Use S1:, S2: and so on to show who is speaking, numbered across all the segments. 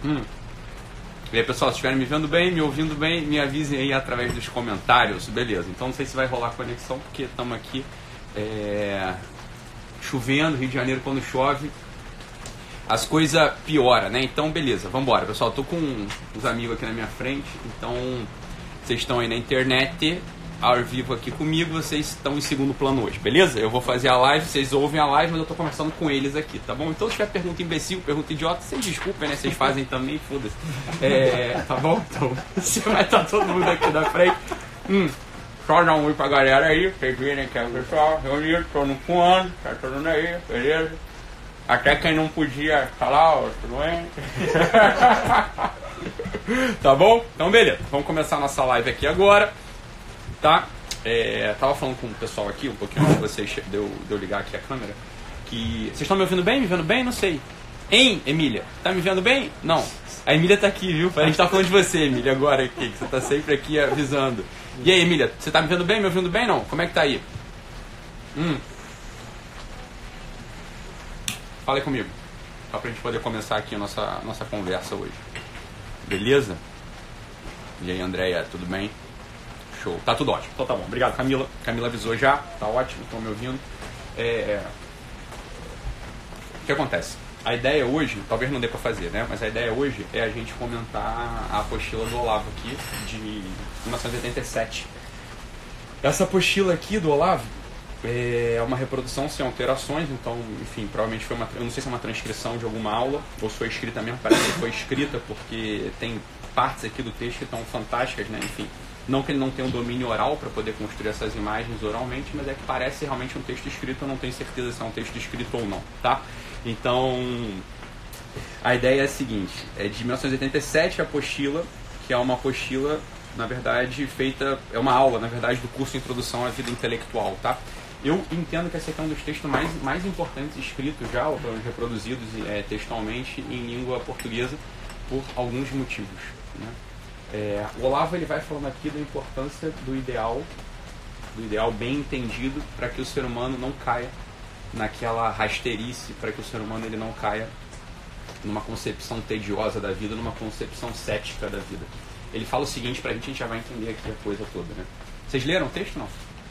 S1: E aí, pessoal, se estiverem me vendo bem, me ouvindo bem, me avisem aí através dos comentários, beleza. Então não sei se vai rolar conexão, porque estamos aqui chovendo, Rio de Janeiro quando chove, as coisas pioram, né? Então beleza, vamos embora, pessoal. Tô com uns amigos aqui na minha frente, então vocês estão aí na internet, ao vivo aqui comigo, vocês estão em segundo plano hoje, beleza? Eu vou fazer a live, vocês ouvem a live, mas eu tô conversando com eles aqui, tá bom? Então se tiver pergunta imbecil, pergunta idiota, vocês desculpem, né? Vocês fazem também, foda-se. Tá bom? Então, você vai estar todo mundo aqui na frente. Só dar um oi pra galera aí, vocês virem que é o pessoal reunido, todo mundo fumando, tá todo mundo aí, beleza? Até quem não podia falar, ó, tudo bem? Tá bom? Então beleza, vamos começar a nossa live aqui agora. Tá? Tava falando com o pessoal aqui, um pouquinho antes de vocês, de eu ligar aqui a câmera, que vocês estão me ouvindo bem? Me vendo bem? Não sei. Hein, Emília? Tá me vendo bem? Não. A Emília tá aqui, viu? A gente tá falando de você, Emília, agora aqui, que você tá sempre aqui avisando. E aí, Emília, você tá me vendo bem? Me ouvindo bem? Não? Como é que tá aí? Fala aí comigo, só pra gente poder começar aqui a nossa conversa hoje. Beleza? E aí, Andréia, tudo bem? Show, tá tudo ótimo. Então tá bom, obrigado, Camila. Camila avisou já, tá ótimo, estão me ouvindo. O que acontece? A ideia hoje, talvez não dê pra fazer, né? Mas a ideia hoje é a gente comentar a apostila do Olavo aqui, de 1987. Essa apostila aqui do Olavo é uma reprodução sem alterações, então, enfim, provavelmente foi eu não sei se é uma transcrição de alguma aula, ou se foi escrita mesmo, parece que foi escrita, porque tem partes aqui do texto que estão fantásticas, né? Enfim. Não que ele não tenha um domínio oral para poder construir essas imagens oralmente, mas é que parece realmente um texto escrito, eu não tenho certeza se é um texto escrito ou não, tá? Então, a ideia é a seguinte, é de 1987 a apostila, que é uma apostila, na verdade, feita, é uma aula, na verdade, do curso Introdução à Vida Intelectual, tá? Eu entendo que esse aqui é um dos textos mais importantes escritos já, ou reproduzidos textualmente em língua portuguesa, por alguns motivos, né? O Olavo ele vai falando aqui da importância do ideal bem entendido para que o ser humano não caia naquela rasteirice, para que o ser humano ele não caia numa concepção tediosa da vida, numa concepção cética da vida. Ele fala o seguinte pra gente já vai entender aqui a coisa toda, né? Vocês leram o texto?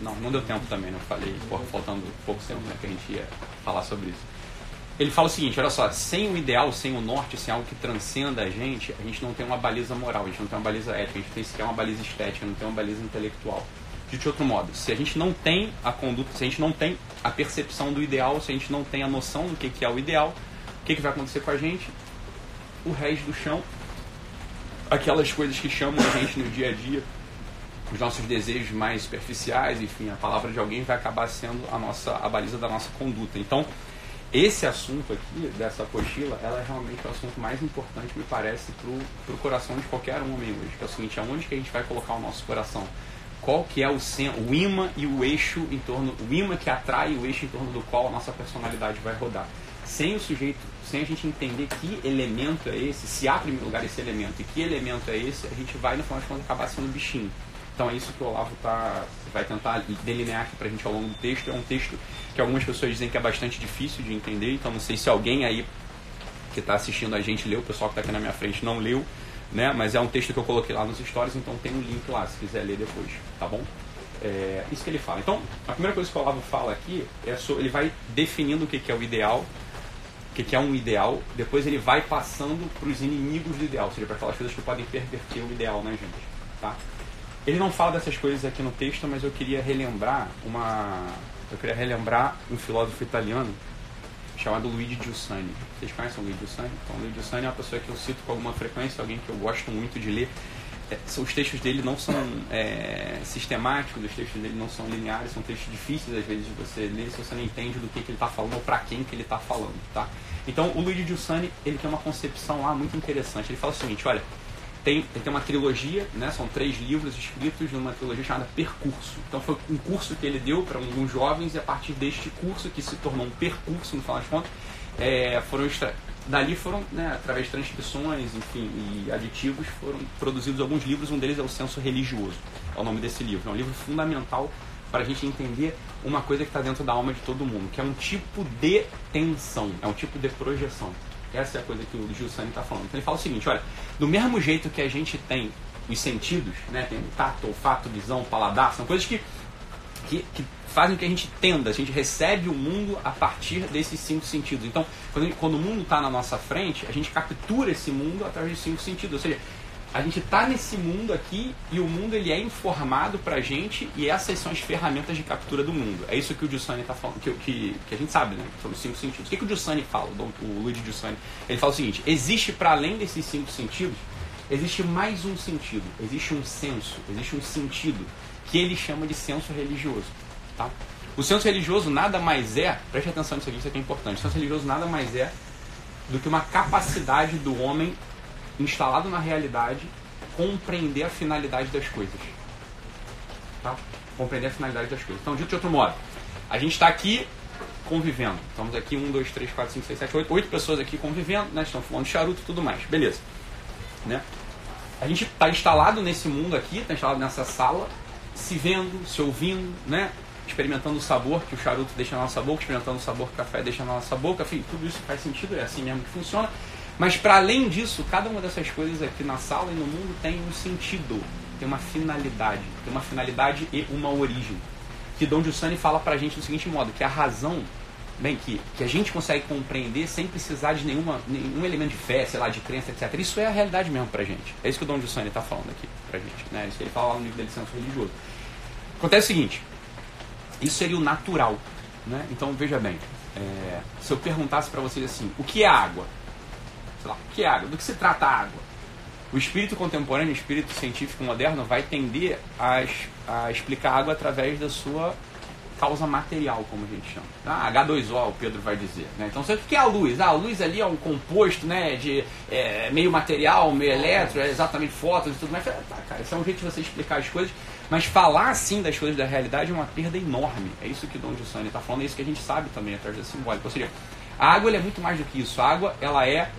S1: Não deu tempo também, né? Eu falei, faltando pouco tempo, né, que a gente ia falar sobre isso. Ele fala o seguinte, olha só, sem o ideal, sem o norte, sem algo que transcenda a gente não tem uma baliza moral, a gente não tem uma baliza ética, a gente tem sequer uma baliza estética, não tem uma baliza intelectual. De outro modo, se a gente não tem a conduta, se a gente não tem a percepção do ideal, se a gente não tem a noção do que é o ideal, o que vai acontecer com a gente? O resto do chão, aquelas coisas que chamam a gente no dia a dia, os nossos desejos mais superficiais, enfim, a palavra de alguém vai acabar sendo a baliza da nossa conduta. Então, esse assunto aqui, dessa apostila, ela é realmente o assunto mais importante, me parece, pro coração de qualquer homem hoje, que é o seguinte, aonde que a gente vai colocar o nosso coração? Qual que é o imã e o eixo em torno, o imã que atrai o eixo em torno do qual a nossa personalidade vai rodar. Sem a gente entender que elemento é esse, se há, em primeiro lugar, esse elemento, e que elemento é esse, a gente vai, no final de contas, acabar sendo bichinho. Então é isso que o Olavo vai tentar delinear aqui pra gente ao longo do texto. É um texto que algumas pessoas dizem que é bastante difícil de entender, então não sei se alguém aí que está assistindo a gente leu, o pessoal que está aqui na minha frente não leu, né? Mas é um texto que eu coloquei lá nos stories, então tem um link lá, se quiser ler depois, tá bom? Isso que ele fala. Então, a primeira coisa que o Olavo fala aqui ele vai definindo o que é o ideal, o que é um ideal, depois ele vai passando para os inimigos do ideal, ou seja, para aquelas coisas que podem perverter o ideal, né, gente? Tá? Ele não fala dessas coisas aqui no texto, mas eu queria relembrar um filósofo italiano chamado Luigi Giussani. Vocês conhecem o Luigi Giussani? Então, o Luigi Giussani é uma pessoa que eu cito com alguma frequência, alguém que eu gosto muito de ler. Os textos dele não são sistemáticos, os textos dele não são lineares, são textos difíceis às vezes de você ler se você não entende do que ele está falando ou para quem que ele está falando, tá? Então, o Luigi Giussani, ele tem uma concepção lá muito interessante. Ele fala o seguinte, olha, ele tem uma trilogia, né? São 3 livros escritos numa trilogia chamada Percurso. Então foi um curso que ele deu para alguns jovens e a partir deste curso, que se tornou um percurso, no final das contas, dali foram, né, através de transcrições, enfim, e aditivos, foram produzidos alguns livros. Um deles é o Senso Religioso, é o nome desse livro. É um livro fundamental para a gente entender uma coisa que está dentro da alma de todo mundo, que é um tipo de tensão, é um tipo de projeção. Essa é a coisa que o Giussani está falando. Então ele fala o seguinte, olha, do mesmo jeito que a gente tem os sentidos, né, tem o tato, olfato, visão, paladar, são coisas que fazem com que a gente tenda, a gente recebe o mundo a partir desses 5 sentidos. Então, quando o mundo está na nossa frente, a gente captura esse mundo através dos 5 sentidos. Ou seja, a gente está nesse mundo aqui e o mundo ele é informado para a gente e essas são as ferramentas de captura do mundo. É isso que o Giussani está falando, que a gente sabe, né? São os 5 sentidos. O que o Giussani fala, o Luigi Giussani? Ele fala o seguinte, existe para além desses 5 sentidos, existe mais um sentido, existe um senso, existe um sentido, que ele chama de senso religioso. Tá? O senso religioso nada mais é, preste atenção nisso aqui, isso aqui é importante, o senso religioso nada mais é do que uma capacidade do homem instalado na realidade compreender a finalidade das coisas. Tá? Compreender a finalidade das coisas. Então, dito de outro modo, a gente está aqui convivendo. Estamos aqui 1, 2, 3, 4, 5, 6, 7, 8, 8 pessoas aqui convivendo, né? Estão fumando charuto e tudo mais. Beleza. Né? A gente está instalado nesse mundo aqui, está instalado nessa sala, se vendo, se ouvindo, né? Experimentando o sabor que o charuto deixa na nossa boca, experimentando o sabor que o café deixa na nossa boca, enfim, tudo isso faz sentido, é assim mesmo que funciona. Mas para além disso, cada uma dessas coisas aqui na sala e no mundo tem um sentido, tem uma finalidade e uma origem. Que Dom Giussani fala pra gente do seguinte modo, que a razão, bem, que a gente consegue compreender sem precisar de nenhum elemento de fé, sei lá, de crença, etc. Isso é a realidade mesmo pra gente. É isso que o Dom Giussani está falando aqui pra gente, né? É isso que ele fala lá no livro dele, Senso Religioso. Acontece o seguinte, isso seria o natural, né? Então, veja bem, se eu perguntasse para vocês assim, o que é água? Sei lá, o que é água? Do que se trata a água? O espírito contemporâneo, o espírito científico moderno vai tender a explicar a água através da sua causa material, como a gente chama. H2O, o Pedro vai dizer. Né? Então, o que é a luz? A luz ali é um composto, né, de meio material, meio elétrico, é exatamente fótons e tudo mais. Tá, cara, esse é um jeito de você explicar as coisas. Mas falar assim das coisas da realidade é uma perda enorme. É isso que o Dom Giussani está falando, é isso que a gente sabe também através da simbólica. Ou seja, a água ela é muito mais do que isso. A água ela é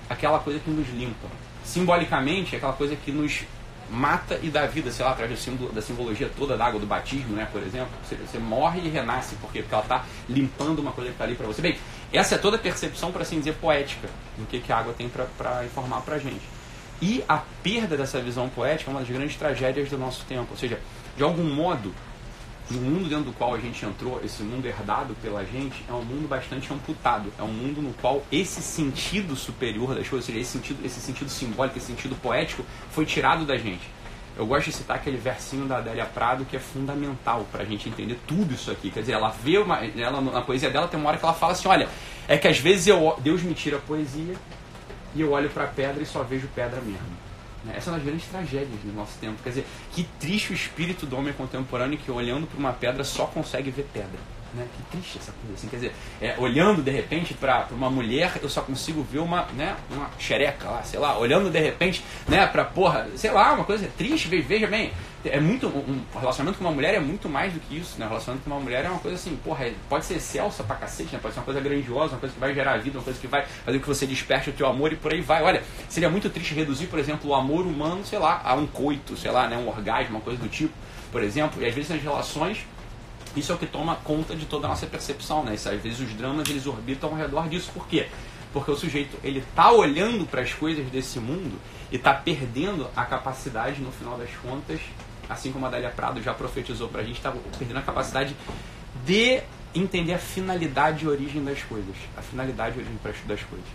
S1: aquela coisa que nos limpa. Simbolicamente, é aquela coisa que nos mata e dá vida, sei lá, através da simbologia toda da água do batismo, né, por exemplo. Você morre e renasce. Por quê? Porque ela está limpando uma coisa que está ali para você. Bem, essa é toda a percepção, para assim dizer, poética do que a água tem para informar para a gente. E a perda dessa visão poética é uma das grandes tragédias do nosso tempo. Ou seja, de algum modo, o mundo dentro do qual a gente entrou, esse mundo herdado pela gente, é um mundo bastante amputado. É um mundo no qual esse sentido superior das coisas, ou seja, esse sentido simbólico, esse sentido poético, foi tirado da gente. Eu gosto de citar aquele versinho da Adélia Prado que é fundamental para a gente entender tudo isso aqui. Quer dizer, ela na poesia dela tem uma hora que ela fala assim, olha, é que às vezes Deus me tira a poesia e eu olho para a pedra e só vejo pedra mesmo. Essa é uma das grandes tragédias do nosso tempo. Quer dizer, que triste o espírito do homem contemporâneo que olhando para uma pedra só consegue ver pedra. Né? Que triste essa coisa. Assim. Quer dizer, olhando de repente para uma mulher, eu só consigo ver uma xereca lá, sei lá. Olhando de repente, né, para porra, sei lá, uma coisa triste. Veja bem, um relacionamento com uma mulher é muito mais do que isso. Né? Um relacionamento com uma mulher é uma coisa assim, porra, pode ser excelsa pra cacete, né? Pode ser uma coisa grandiosa, uma coisa que vai gerar vida, uma coisa que vai fazer com que você desperte o teu amor e por aí vai. Olha, seria muito triste reduzir, por exemplo, o amor humano, sei lá, a um coito, sei lá, né, um orgasmo, uma coisa do tipo, por exemplo. E às vezes nas relações, isso é o que toma conta de toda a nossa percepção, né? Às vezes os dramas, eles orbitam ao redor disso. Por quê? Porque o sujeito, ele está olhando para as coisas desse mundo e está perdendo a capacidade, no final das contas, assim como a Adélia Prado já profetizou para a gente, está perdendo a capacidade de entender a finalidade e origem das coisas. A finalidade e origem das coisas.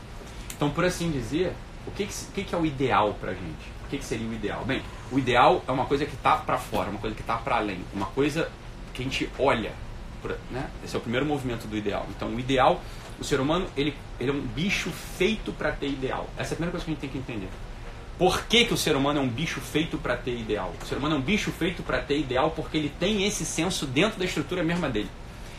S1: Então, por assim dizer, o que é o ideal para a gente? O que seria o ideal? Bem, o ideal é uma coisa que está para fora, uma coisa que está para além, uma coisa que a gente olha, né? Esse é o primeiro movimento do ideal. Então, o ideal, o ser humano, ele é um bicho feito para ter ideal. Essa é a primeira coisa que a gente tem que entender. Por que o ser humano é um bicho feito para ter ideal? O ser humano é um bicho feito para ter ideal porque ele tem esse senso dentro da estrutura mesma dele.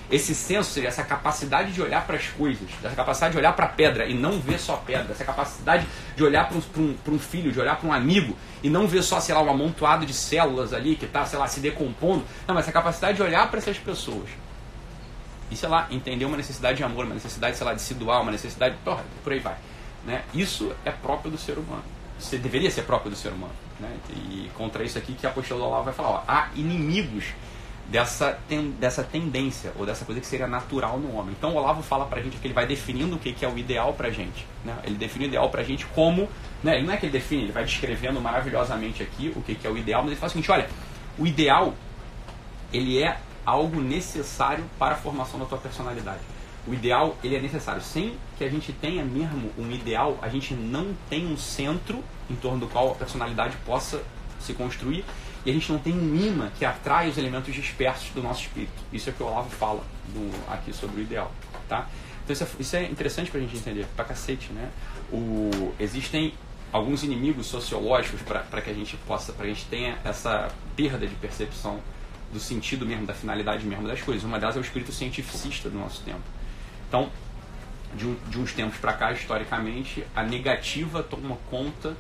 S1: Esse senso, seria essa capacidade de olhar para as coisas, essa capacidade de olhar para a pedra e não ver só pedra, essa capacidade de olhar para um filho, de olhar para um amigo e não ver só, sei lá, um amontoado de células ali que está, sei lá, se decompondo. Não, mas essa capacidade de olhar para essas pessoas e, sei lá, entender uma necessidade de amor, uma necessidade, sei lá, de se doar, uma necessidade, porra, por aí vai. Né? Isso é próprio do ser humano. Isso deveria ser próprio do ser humano. Né? E contra isso aqui que a apostila do Olavo vai falar, ó, há inimigos dessa tendência, ou dessa coisa que seria natural no homem. Então o Olavo fala pra gente que ele vai definindo o que é o ideal pra gente, né? Ele define o ideal pra gente como, né? Ele não é que ele define, ele vai descrevendo maravilhosamente aqui o que é o ideal, mas ele fala o seguinte, olha, o ideal, ele é algo necessário para a formação da tua personalidade. O ideal, ele é necessário. Sem que a gente tenha mesmo um ideal, a gente não tem um centro em torno do qual a personalidade possa se construir, e a gente não tem um imã que atrai os elementos dispersos do nosso espírito. Isso é o que o Olavo fala aqui sobre o ideal, tá? Então isso é interessante pra gente entender, pra cacete, né? Existem alguns inimigos sociológicos para que a gente tenha essa perda de percepção do sentido mesmo, da finalidade mesmo das coisas. Uma delas é o espírito cientificista do nosso tempo. Então, de uns tempos para cá, historicamente, a negativa toma conta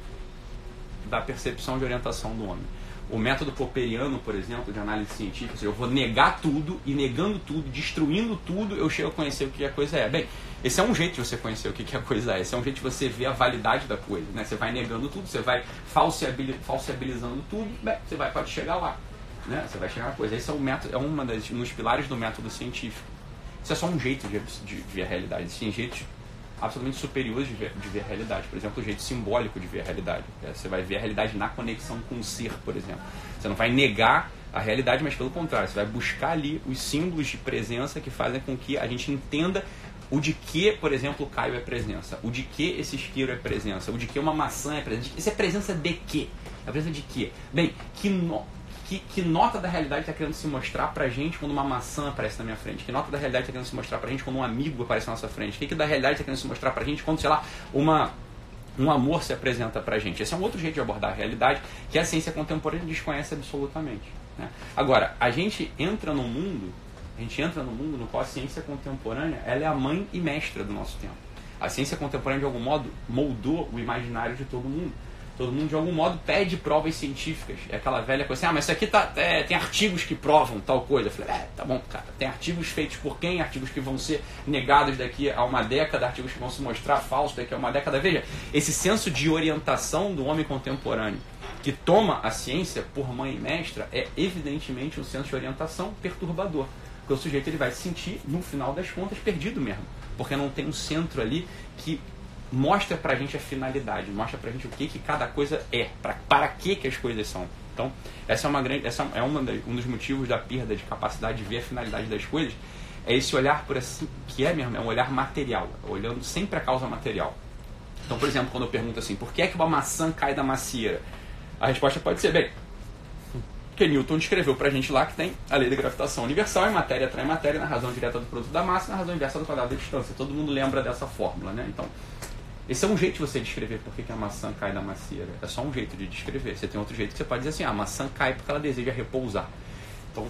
S1: da percepção de orientação do homem. O método popperiano, por exemplo, de análise científica, ou seja, eu vou negar tudo, e negando tudo, destruindo tudo, eu chego a conhecer o que a coisa é. Bem, esse é um jeito de você conhecer o que a coisa é, esse é um jeito de você ver a validade da coisa, né? Você vai negando tudo, você vai falseabilizando tudo, bem, você pode chegar lá, né? Você vai chegar na coisa. Esse é um dos pilares do método científico. Isso é só um jeito de ver a realidade. Existem jeitos absolutamente superiores de ver a realidade. Por exemplo, o jeito simbólico de ver a realidade. Você vai ver a realidade na conexão com o ser, por exemplo. Você não vai negar a realidade, mas pelo contrário, você vai buscar ali os símbolos de presença que fazem com que a gente entenda o de que, por exemplo, o Caio é presença, o de que esse isqueiro é presença, o de que uma maçã é presença. Isso é presença de quê? É presença de quê? Bem, que nota da realidade está querendo se mostrar pra gente quando uma maçã aparece na minha frente? Que nota da realidade está querendo se mostrar pra gente quando um amigo aparece na nossa frente? Que da realidade está querendo se mostrar pra gente quando, sei lá, um amor se apresenta pra gente? Esse é um outro jeito de abordar a realidade que a ciência contemporânea desconhece absolutamente, né? Agora, a gente entra no mundo no qual a ciência contemporânea ela é a mãe e mestra do nosso tempo. A ciência contemporânea, de algum modo, moldou o imaginário de todo mundo. Todo mundo, de algum modo, pede provas científicas. É aquela velha coisa assim, mas isso aqui tem artigos que provam tal coisa. Eu falei, tá bom, cara, tem artigos feitos por quem? Artigos que vão ser negados daqui a uma década, artigos que vão se mostrar falsos daqui a uma década. Veja, esse senso de orientação do homem contemporâneo, que toma a ciência por mãe e mestra, é evidentemente um senso de orientação perturbador. Porque o sujeito ele vai se sentir, no final das contas, perdido mesmo. Porque não tem um centro ali que mostra pra gente a finalidade, mostra pra gente o que cada coisa é, para que as coisas são. Então, um dos motivos da perda de capacidade de ver a finalidade das coisas, é esse olhar por assim, que é mesmo, é um olhar material, olhando sempre a causa material. Então, por exemplo, quando eu pergunto assim, por que é que uma maçã cai da macieira? A resposta pode ser, bem, porque Newton descreveu pra gente lá que tem a lei da gravitação universal, e matéria atrai matéria na razão direta do produto da massa e na razão inversa do quadrado da distância. Todo mundo lembra dessa fórmula, né? Então, esse é um jeito de você descrever por que a maçã cai da macieira. É só um jeito de descrever. Você tem outro jeito que você pode dizer assim, a maçã cai porque ela deseja repousar. Então,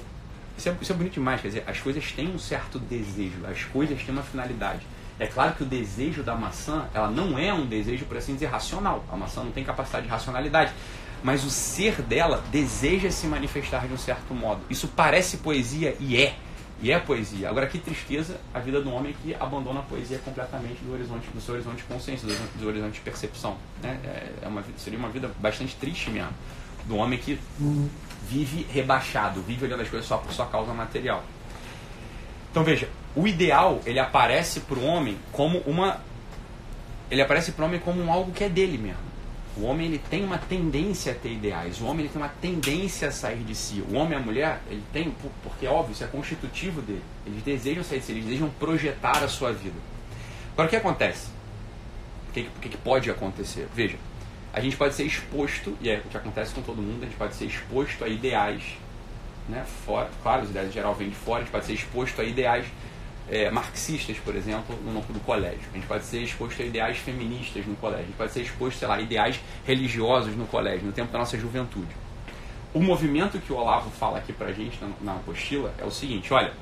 S1: isso é bonito demais. Quer dizer, as coisas têm um certo desejo, as coisas têm uma finalidade. É claro que o desejo da maçã, ela não é um desejo, por assim dizer, racional. A maçã não tem capacidade de racionalidade. Mas o ser dela deseja se manifestar de um certo modo. Isso parece poesia e é poesia. Agora, que tristeza a vida do homem que abandona a poesia completamente do seu horizonte de consciência, do horizonte de percepção, né? Seria uma vida bastante triste mesmo, do homem que vive rebaixado, vive olhando as coisas só por sua causa material. Então veja, o ideal, ele aparece para o homem como algo que é dele mesmo. O homem ele tem uma tendência a ter ideais, o homem ele tem uma tendência a sair de si. O homem e a mulher, ele tem, porque é óbvio, isso é constitutivo dele. Eles desejam sair de si, eles desejam projetar a sua vida. Agora o que acontece? O que pode acontecer? Veja, a gente pode ser exposto, e é o que acontece com todo mundo, a gente pode ser exposto a ideais, né, fora, claro, os ideais em geral vêm de fora, a gente pode ser exposto a ideais marxistas, por exemplo, no colégio. A gente pode ser exposto a ideais feministas no colégio. A gente pode ser exposto, sei lá, a ideais religiosos no colégio, no tempo da nossa juventude. O movimento que o Olavo fala aqui pra gente na apostila é o seguinte, olha,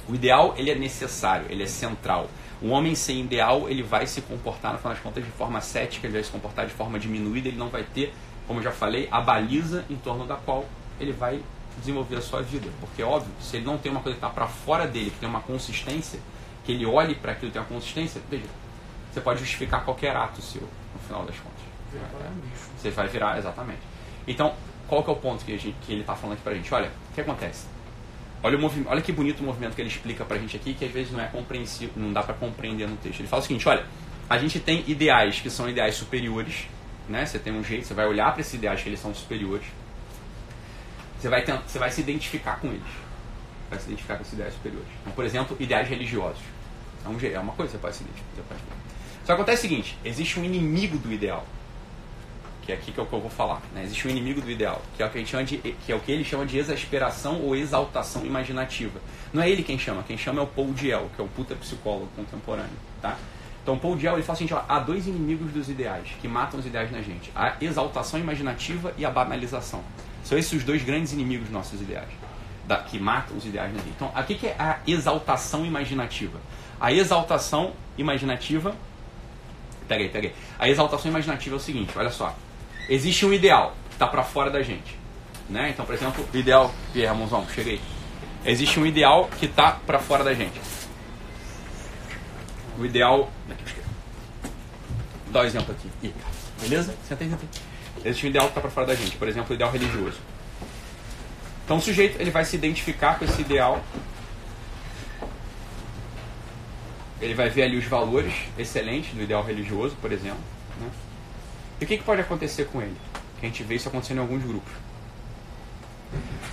S1: o ideal ele é necessário, ele é central. Um homem sem ideal, ele vai se comportar, no final das contas, de forma cética, ele vai se comportar de forma diminuída, ele não vai ter, como eu já falei, a baliza em torno da qual ele vai desenvolver a sua vida, porque óbvio, se ele não tem uma coisa que está para fora dele, que tem uma consistência, que ele olhe para aquilo que tem uma consistência, veja, você pode justificar qualquer ato seu, no final das contas. Você vai virar, exatamente. Então, qual que é o ponto que ele está falando aqui para a gente? Olha, o que acontece? Olha que bonito o movimento que ele explica pra gente aqui, que às vezes não é compreensível, não dá pra compreender no texto. Ele fala o seguinte, olha, a gente tem ideais que são ideais superiores, né? Você tem um jeito, você vai olhar para esses ideais que eles são superiores, você vai se identificar com eles, vai se identificar com esses ideais superiores. Então, por exemplo, ideais religiosos. É uma coisa que você pode se identificar. Só que acontece o seguinte, existe um inimigo do ideal, que é aqui que é o que eu vou falar, né? Existe um inimigo do ideal, que é o que é o que ele chama de exasperação ou exaltação imaginativa. Não é ele quem chama é o Paul Diel, que é um puta psicólogo contemporâneo, tá? Então Paul Diel ele fala assim, ó, há dois inimigos dos ideais, que matam os ideais na gente, a exaltação imaginativa e a banalização. São esses os dois grandes inimigos dos nossos ideais, que matam os ideais na gente. Então, o que é a exaltação imaginativa? A exaltação imaginativa... Peguei. A exaltação imaginativa é o seguinte, olha só. Existe um ideal que está para fora da gente, né? Então, por exemplo, o ideal... E aí, Ramonzão, cheguei. Existe um ideal que está para fora da gente. O ideal... Vou dar um exemplo aqui. Beleza? Senta aí. Existe um ideal que está para fora da gente. Por exemplo, o ideal religioso. Então, o sujeito ele vai se identificar com esse ideal. Ele vai ver ali os valores excelentes do ideal religioso, por exemplo. Né? E o que pode acontecer com ele? Que a gente vê isso acontecendo em alguns grupos.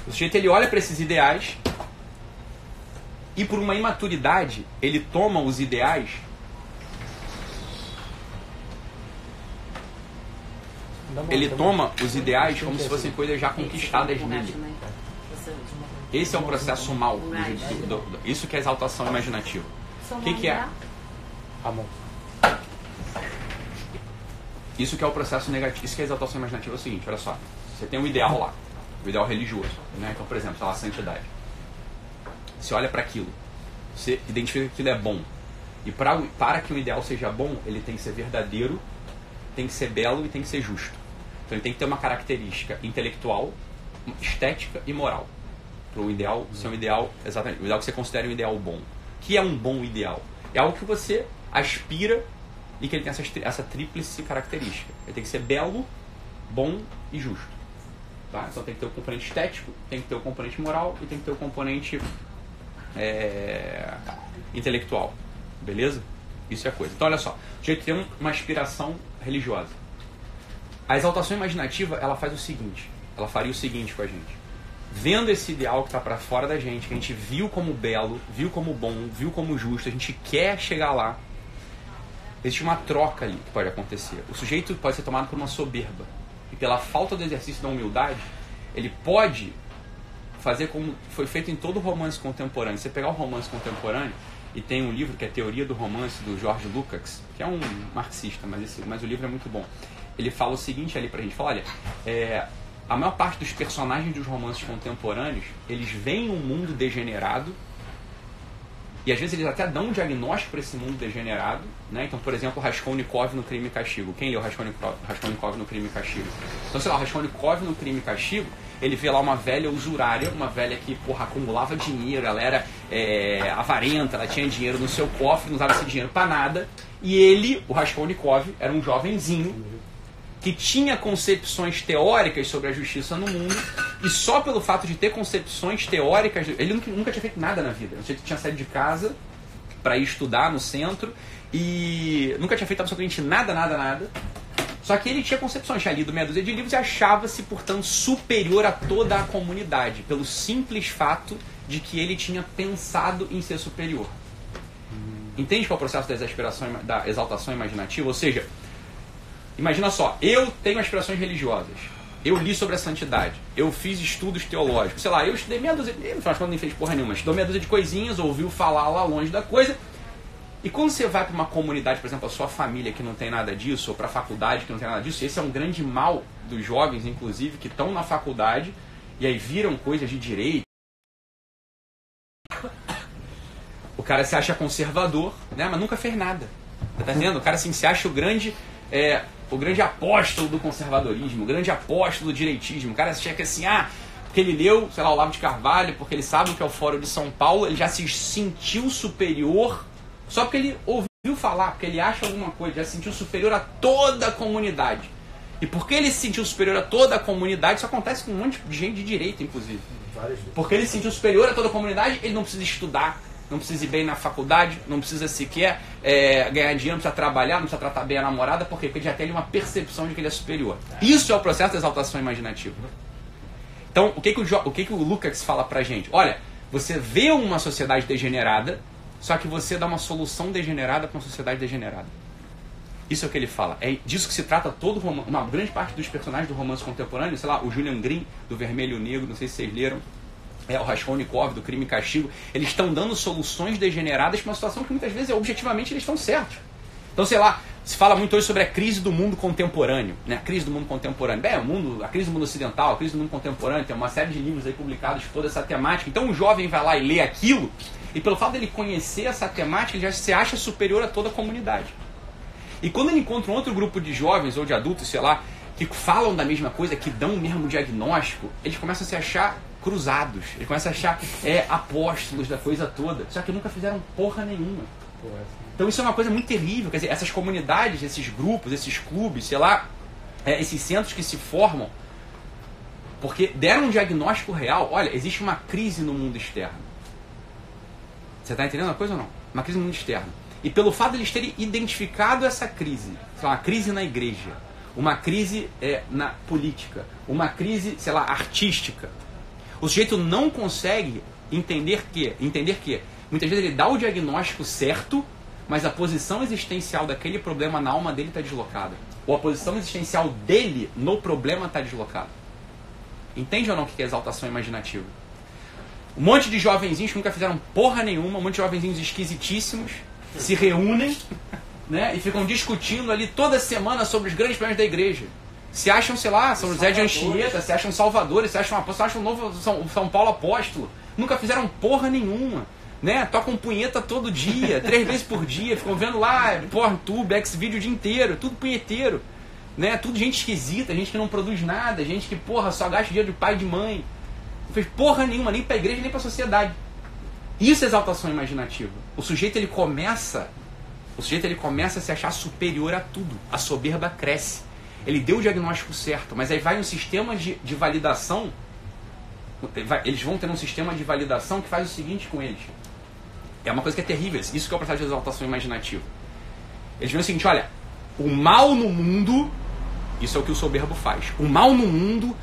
S1: O sujeito ele olha para esses ideais e por uma imaturidade ele toma os ideais como se fossem coisas já conquistadas nele. Esse é um processo mau. Isso que é exaltação imaginativa. O que é? Isso que é o processo negativo. Isso que é exaltação imaginativa é o seguinte, olha só. Você tem um ideal lá, o ideal religioso, né? Então, por exemplo, sei lá, a santidade. Você olha para aquilo, você identifica que aquilo é bom. E para que um ideal seja bom, ele tem que ser verdadeiro, tem que ser belo e tem que ser justo. Então ele tem que ter uma característica intelectual, estética e moral. Para o ideal ser um ideal, exatamente, o ideal que você considera um ideal bom. O que é um bom ideal? É algo que você aspira e que ele tem essa tríplice característica. Ele tem que ser belo, bom e justo. Tá? Então tem que ter o componente estético, tem que ter o componente moral e tem que ter o componente intelectual. Beleza? Isso é a coisa. Então olha só, a gente tem uma aspiração religiosa. A exaltação imaginativa, ela faz o seguinte, ela faria o seguinte com a gente. Vendo esse ideal que está para fora da gente, que a gente viu como belo, viu como bom, viu como justo, a gente quer chegar lá, existe uma troca ali que pode acontecer. O sujeito pode ser tomado por uma soberba. E pela falta do exercício da humildade, ele pode fazer como foi feito em todo o romance contemporâneo. Você pegar o romance contemporâneo, e tem um livro que é Teoria do Romance, do George Lukács, que é um marxista, mas o livro é muito bom. Ele fala o seguinte ali pra gente, fala, olha, a maior parte dos personagens dos romances contemporâneos, eles veem um mundo degenerado, e às vezes eles até dão um diagnóstico para esse mundo degenerado, né? Então, por exemplo, Raskolnikov no Crime e Castigo. Quem leu Raskolnikov no Crime e Castigo? Então, sei lá, o Raskolnikov no Crime e Castigo, ele vê lá uma velha usurária, uma velha que, acumulava dinheiro, ela era avarenta, ela tinha dinheiro no seu cofre, não usava esse dinheiro para nada, e ele, o Raskolnikov, era um jovenzinho que tinha concepções teóricas sobre a justiça no mundo, e só pelo fato de ter concepções teóricas, ele nunca tinha feito nada na vida. Ele tinha saído de casa para ir estudar no centro e nunca tinha feito absolutamente nada. Só que ele tinha concepções, tinha lido meia dúzia de livros e achava-se, portanto, superior a toda a comunidade, pelo simples fato de que ele tinha pensado em ser superior. Entende qual é o processo da exaltação imaginativa? Ou seja, imagina só, eu tenho aspirações religiosas, eu li sobre a santidade, eu fiz estudos teológicos, sei lá, eu estudei meia dúzia, no final nem fez porra nenhuma, estudou meia dúzia de coisinhas, ouviu falar lá longe da coisa, e quando você vai para uma comunidade, por exemplo, a sua família que não tem nada disso, ou para a faculdade que não tem nada disso, esse é um grande mal dos jovens, inclusive, que estão na faculdade, e aí viram coisas de direito. O cara se acha conservador, né, mas nunca fez nada, tá entendendo? O cara assim, se acha o grande apóstolo do conservadorismo, o grande apóstolo do direitismo. O cara acha que assim, porque ele leu, sei lá, o Olavo de Carvalho, porque ele sabe o que é o Fórum de São Paulo, ele já se sentiu superior, só porque ele ouviu falar, porque ele acha alguma coisa, já se sentiu superior a toda a comunidade. E porque ele se sentiu superior a toda a comunidade, isso acontece com um monte de gente de direita, inclusive. Porque ele se sentiu superior a toda a comunidade, ele não precisa estudar, não precisa ir bem na faculdade, não precisa sequer ganhar dinheiro, não precisa trabalhar, não precisa tratar bem a namorada, porque ele já tem uma percepção de que ele é superior. Isso é o processo da exaltação imaginativa. Então, o que o Lukács fala pra gente? Olha, você vê uma sociedade degenerada, só que você dá uma solução degenerada para uma sociedade degenerada. Isso é o que ele fala. É disso que se trata todo uma grande parte dos personagens do romance contemporâneo. Sei lá, o Julian Green, do Vermelho e Negro, não sei se vocês leram. O Raskolnikov, do Crime e Castigo. Eles estão dando soluções degeneradas para uma situação que muitas vezes, objetivamente, eles estão certos. Então, sei lá, se fala muito hoje sobre a crise do mundo contemporâneo. Né? A crise do mundo contemporâneo. A crise do mundo ocidental, a crise do mundo contemporâneo. Tem uma série de livros aí publicados por toda essa temática. Então, o jovem vai lá e lê aquilo, e pelo fato dele conhecer essa temática, ele já se acha superior a toda a comunidade. E quando ele encontra um outro grupo de jovens ou de adultos, sei lá, que falam da mesma coisa, que dão o mesmo diagnóstico, eles começam a se achar cruzados, eles começam a achar apóstolos da coisa toda, só que nunca fizeram porra nenhuma. Então isso é uma coisa muito terrível, quer dizer, essas comunidades, esses grupos, esses clubes, sei lá, esses centros que se formam, porque deram um diagnóstico real. Olha, existe uma crise no mundo externo. Você está entendendo a coisa ou não? Uma crise no mundo externo. E pelo fato de eles terem identificado essa crise, sei lá, uma crise na igreja, uma crise na política, uma crise, sei lá, artística, o sujeito não consegue entender que muitas vezes ele dá o diagnóstico certo, mas a posição existencial daquele problema na alma dele está deslocada. Ou a posição existencial dele no problema está deslocada. Entende ou não o que é exaltação imaginativa? Um monte de jovenzinhos que nunca fizeram porra nenhuma, um monte de jovenzinhos esquisitíssimos, se reúnem, né, e ficam discutindo ali toda semana sobre os grandes problemas da igreja. Se acham, sei lá, São José de Anchieta, se acham salvadores, se acham apóstolos, se acham novo São Paulo apóstolo. Nunca fizeram porra nenhuma. Né? Tocam punheta todo dia, 3 vezes por dia, ficam vendo lá PornTube, Xvideo o dia inteiro, tudo punheteiro. Né? Tudo gente esquisita, gente que não produz nada, gente que, porra, só gasta dinheiro de pai e de mãe. Não fez porra nenhuma, nem pra igreja, nem pra sociedade. Isso é exaltação imaginativa. O sujeito ele começa a se achar superior a tudo. A soberba cresce. Ele deu o diagnóstico certo, mas aí vai um sistema de validação. Eles vão ter um sistema de validação que faz o seguinte com eles. É uma coisa que é terrível. Isso que é o processo de exaltação imaginativa. Eles veem o seguinte, olha, o mal no mundo, isso é o que o soberbo faz. O mal no mundo,